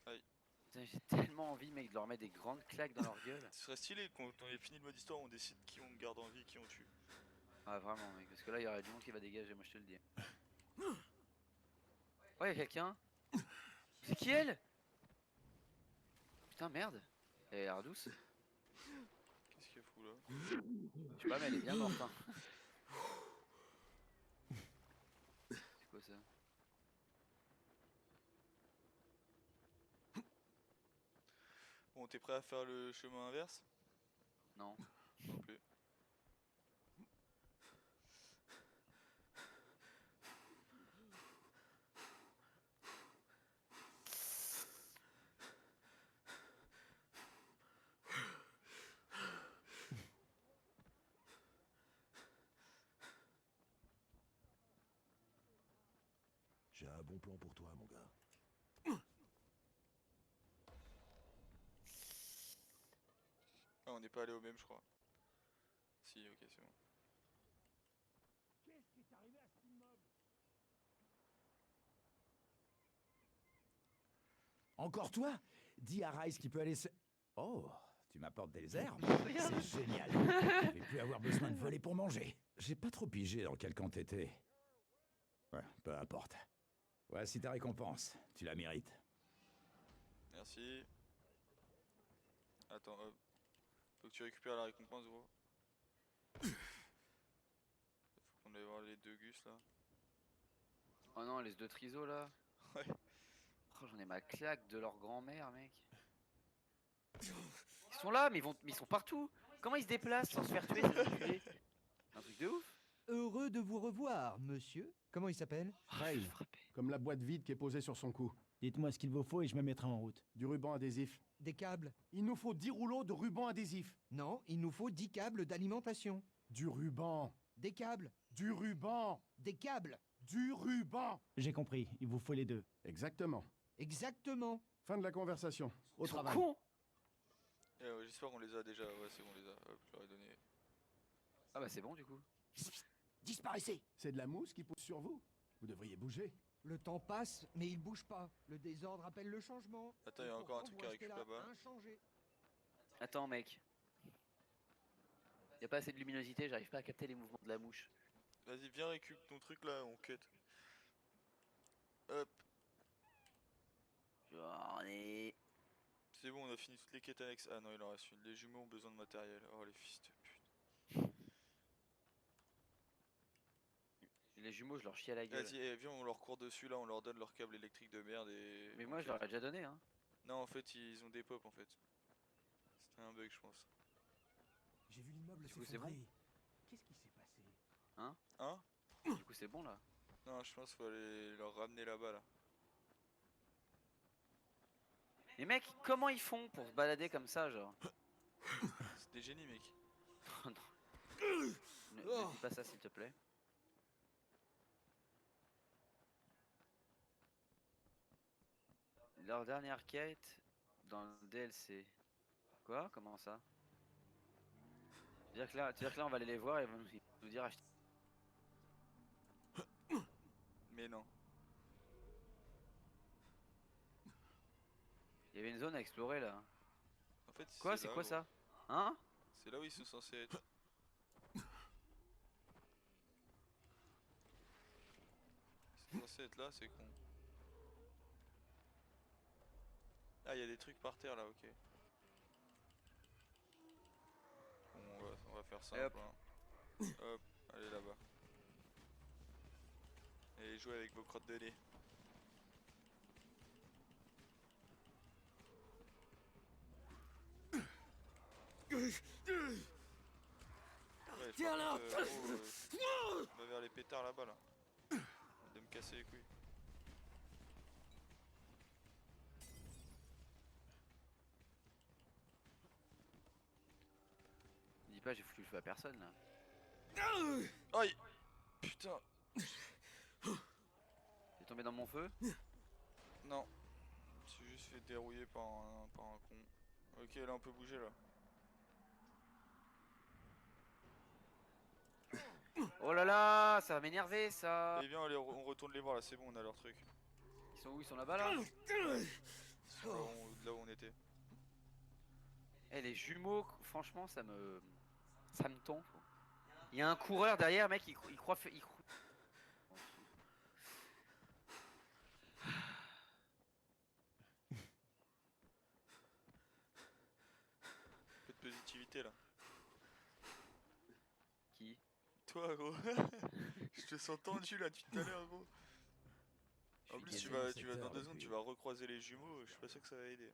Aïe. Putain, j'ai tellement envie, mec, de leur mettre des grandes claques dans leur gueule. Ce serait stylé quand on ait fini le mode histoire, on décide qui on garde en vie, qui on tue. Ah, vraiment, mec, parce que là, il y aurait du monde qui va dégager, moi je te le dis. Ouais, y'a quelqu'un. C'est qui elle? Putain, merde. Elle a l'air douce. Qu'est-ce qu'elle fout là? Je sais pas, mais elle est bien morte, hein. C'est quoi ça? Bon, t'es prêt à faire le chemin inverse? Non. Non plus. J'ai un bon plan pour toi, mon gars. Ah, on n'est pas allé au même, je crois. Si, ok, c'est bon. Qu'est-ce qui est arrivé à cet immeuble? Encore toi? Dis à Rice qu'il peut aller se... Oh, tu m'apportes des herbes? C'est génial. Je vais plus avoir besoin de voler pour manger. J'ai pas trop pigé dans quel camp t'étais. Ouais, peu importe. Voici ta récompense. Tu la mérites. Merci. Attends, hop. Faut que tu récupères la récompense, gros. Faut qu'on aille voir les deux gus là. Oh non, les deux trisos là. Ouais. Oh, j'en ai ma claque de leur grand-mère, mec. Ils sont là, mais ils sont partout. Comment ils se déplacent sans se faire tuer, ces enculés? Un truc de ouf. Heureux de vous revoir, monsieur. Comment il s'appelle? Ray, comme la boîte vide qui est posée sur son cou. Dites-moi ce qu'il vous faut et je me mettrai en route. Du ruban adhésif. Des câbles? Il nous faut 10 rouleaux de ruban adhésif. Non, il nous faut 10 câbles d'alimentation. Du ruban. Des câbles? Du ruban. Des câbles? Du ruban. J'ai compris, il vous faut les deux. Exactement. Exactement. Fin de la conversation. Au Ils sont travail. cons. J'espère qu'on les a déjà. Ouais, c'est bon, on les a. Hop, je leur ai donné. Ah bah c'est bon du coup. Disparaissez. C'est de la mousse qui pousse sur vous. Vous devriez bouger. Le temps passe, mais il bouge pas. Le désordre appelle le changement. Attends, il y a encore un truc à récupérer là-bas. Inchangé. Attends, mec. Y a pas assez de luminosité, j'arrive pas à capter les mouvements de la mouche. Vas-y, viens récup ton truc là, on cut. Hop. J'en ai. C'est bon, on a fini toutes les quêtes annexes. Ah non, il en reste une. Les jumeaux ont besoin de matériel. Oh, les fils de pute. Les jumeaux, je leur chie à la gueule. Vas-y, viens, on leur court dessus là, on leur donne leur câble électrique de merde et. Mais moi, je leur ai déjà donné, hein. Non, en fait, ils ont des pop en fait. C'était un bug, je pense. J'ai vu l'immeuble Du coup, c'est bon. Qu'est-ce qui s'est passé? Hein? Hein? Du coup, c'est bon là. Non, je pense qu'il faut aller leur ramener là-bas là. Les mecs, comment ils font pour se balader comme ça, genre? C'est des génies, mec. Oh non. Ne dis pas ça, s'il te plaît. Leur dernière quête, dans le DLC. Quoi? Comment ça? Tu veux dire que là on va aller les voir et ils vont nous dire acheter. Mais non. Il y avait une zone à explorer là. En fait, Quoi? C'est là, quoi gros. ça? Hein? C'est là où ils sont censés être. C'est censé être là, c'est con. Ah, il y a des trucs par terre là, ok. Bon, on va faire simple. hop. Hein. Hop, allez là-bas. Et jouez avec vos crottes de nez. Ouais, Tiens là. on va vers les pétards là-bas là. De me casser les couilles. Dis pas j'ai foutu le feu à personne là. Aïe. Putain. T'es tombé dans mon feu? Non. Je suis juste fait dérouiller par un con. Ok, là on peut bouger là. Oh là là, ça va m'énerver ça. Eh bien, allez, on retourne les voir là, c'est bon, on a leur truc. Ils sont où? Ils sont là-bas là? Ils sont là où on était. Eh les jumeaux, franchement ça me tombe. Il y a un coureur derrière mec, il croit. Un peu de positivité là. Qui? Toi gros. Je te sens tendu là tout à l'heure gros. En plus tu vas dans 2 secondes tu vas recroiser les jumeaux, je suis pas sûr que ça va aider.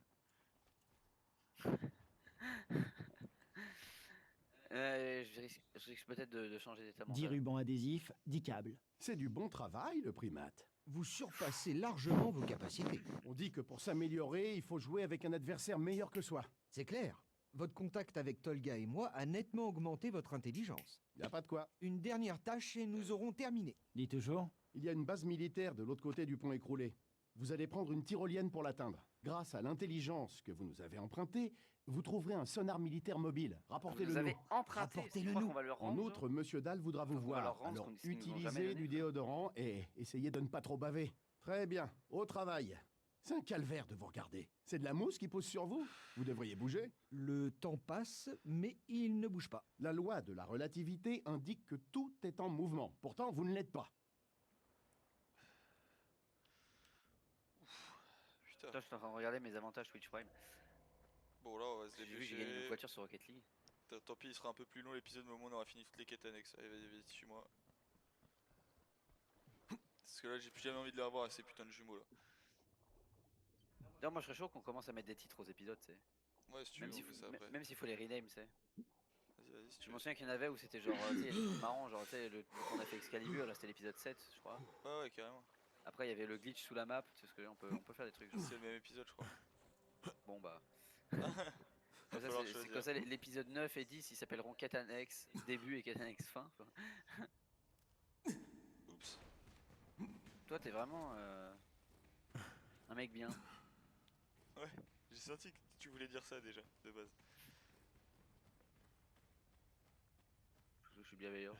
Je risque peut-être de changer d'état 10 mental. rubans adhésifs, 10 câbles. C'est du bon travail, le primate. Vous surpassez largement vos capacités. On dit que pour s'améliorer, il faut jouer avec un adversaire meilleur que soi. C'est clair. Votre contact avec Tolga et moi a nettement augmenté votre intelligence. Y a pas de quoi. Une dernière tâche et nous aurons terminé. Dis toujours. Il y a une base militaire de l'autre côté du pont écroulé. Vous allez prendre une tyrolienne pour l'atteindre. Grâce à l'intelligence que vous nous avez empruntée, vous trouverez un sonar militaire mobile. Vous Rapportez-le avez nous. emprunté, Rapportez-le je crois nous. qu'on va le En rendre. outre, Monsieur Dahl voudra vous On va leur voir. rendre Alors, ce qu'ils nous ont jamais utilisez donné. du déodorant et essayez de ne pas trop baver. Très bien, au travail. C'est un calvaire de vous regarder. C'est de la mousse qui pousse sur vous. Vous devriez bouger. Le temps passe, mais il ne bouge pas. La loi de la relativité indique que tout est en mouvement. Pourtant, vous ne l'êtes pas. Putain. Putain, je suis en train de regarder mes avantages Twitch Prime. Bon là on va se J'ai vu que j'ai gagné une dépêcher. voiture sur Rocket League. Tant pis, il sera un peu plus long l'épisode, mais au moins on aura fini toutes les quêtes annexes. Allez, vas-y, suis-moi. Parce que là, j'ai plus jamais envie de les revoir, ces putains de jumeaux là. D'ailleurs, moi je serais chaud qu'on commence à mettre des titres aux épisodes, tu sais. Ouais, si tu veux, on fait ça après. Même s'il faut les rename, tu sais. Vas-y, si tu Je veux. m'en souviens qu'il y en avait où c'était genre, tu sais, il y a des trucs marrants, genre, tu sais, qu'on a fait Excalibur, là c'était l'épisode 7, je crois. Ouais, carrément. Après, il y avait le glitch sous la map, tu sais ce que on peut faire des trucs. Genre. C'est le même épisode, je crois. Bon bah. Va Comme ça, falloir c'est choisir. comme ça, l'épisode 9 et 10 ils s'appelleront quête annexe début et quête annexe fin. Quoi. Oups. Toi, t'es vraiment un mec bien. Ouais, j'ai senti que tu voulais dire ça déjà, de base. Je suis bienveillant.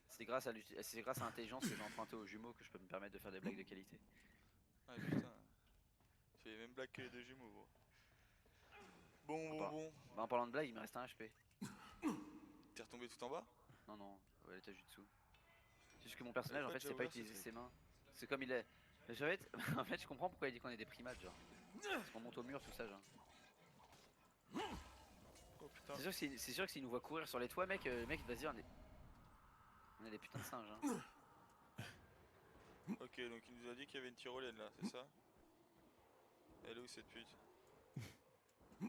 C'est grâce à l'intelligence que j'ai emprunté aux jumeaux que je peux me permettre de faire des blagues de qualité. Ah putain. Tu fais les mêmes blagues que les deux jumeaux, gros. Bon. Bah, en parlant de blagues, il me reste un HP. T'es retombé tout en bas? Non, ouais, l'étage du dessous. C'est juste que mon personnage, en pas fait, déjà sait pas ouvert, ce utiliser truc. ses mains. C'est comme il est. En fait, je comprends pourquoi il dit qu'on est des primates, genre. Parce qu'on monte au mur, tout ça, genre. Oh putain. C'est sûr que s'il nous voit courir sur les toits, mec, mec, il va se dire, on est des putains de singes, hein. Ok, donc il nous a dit qu'il y avait une tyrolienne là, c'est ça? Elle est où cette pute? Je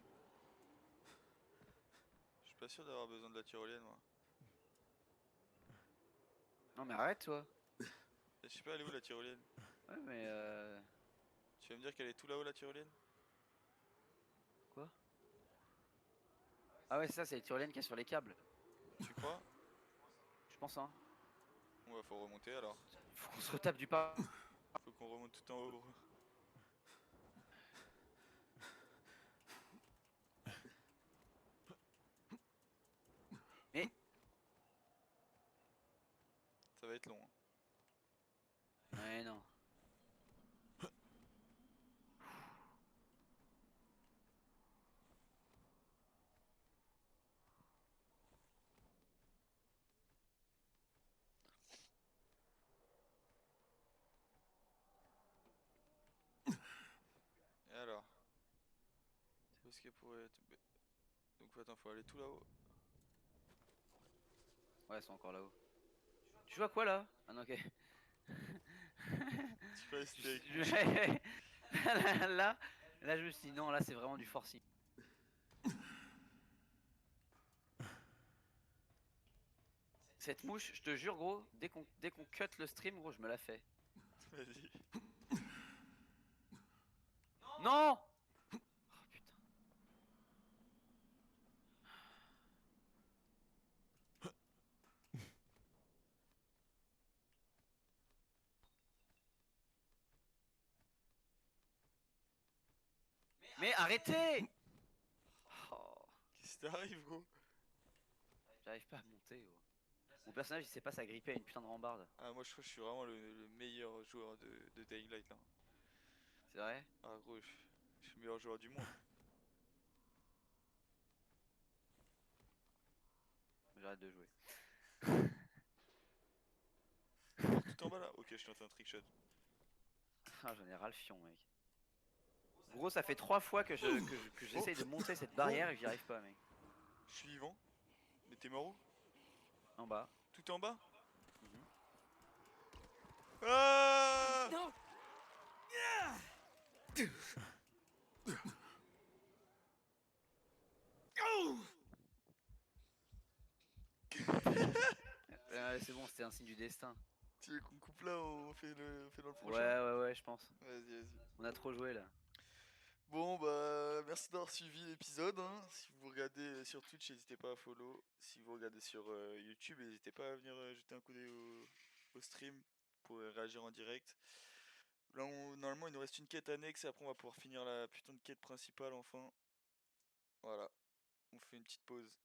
suis pas sûr d'avoir besoin de la tyrolienne moi. Non, mais arrête, toi. Je sais pas, elle est où la tyrolienne? Ouais, mais Tu vas me dire qu'elle est tout là-haut la tyrolienne? Quoi? Ah ouais, c'est ça, c'est les tyroliennes qu'il y a sur les câbles. Tu crois? Je pense, hein. Ouais, faut remonter alors. Faut qu'on se retape du pas. Faut qu'on remonte tout en haut. être long. Hein. Ouais, non. Et alors? Où est-ce qu'elle pourrait être? Donc attends, faut aller tout là-haut. Ouais, ils sont encore là-haut. Tu joues à quoi là? Ah non, ok. Tu peux rester avec Je- mon je- là, je me suis dit non, là c'est vraiment du forcing. Cette mouche, je te jure gros, dès qu'on cut le stream gros, je me la fais. Vas-y. Non! Oh putain. Mais arrêtez! Oh, Qu'est-ce qui t'arrive, gros? j'arrive pas à monter gros. Mon personnage il sait pas s'agripper à une putain de rambarde. Ah, moi je crois que je suis vraiment le meilleur joueur de Dying Light là. C'est vrai? Ah, gros, je suis le meilleur joueur du monde. J'arrête de jouer. Tout en bas là? Ok, je suis en train de trickshot. Ah, j'en ai ras le fion mec. Gros, ça fait 3 fois que j'essaye de monter cette barrière et que j'y arrive pas mec. Je suis vivant. Mais t'es mort où? En bas. Tout en bas? Mhm. Ah! Non! C'est bon, c'était un signe du destin. Tu veux qu'on coupe là, on fait dans le prochain? Ouais, je pense. Vas-y. On a trop joué là. Bon bah merci d'avoir suivi l'épisode. Hein. Si vous regardez sur Twitch, n'hésitez pas à follow. Si vous regardez sur YouTube, n'hésitez pas à venir jeter un coup d'œil au stream pour réagir en direct. Là, normalement, il nous reste une quête annexe et après on va pouvoir finir la putain de quête principale enfin. Voilà, on fait une petite pause.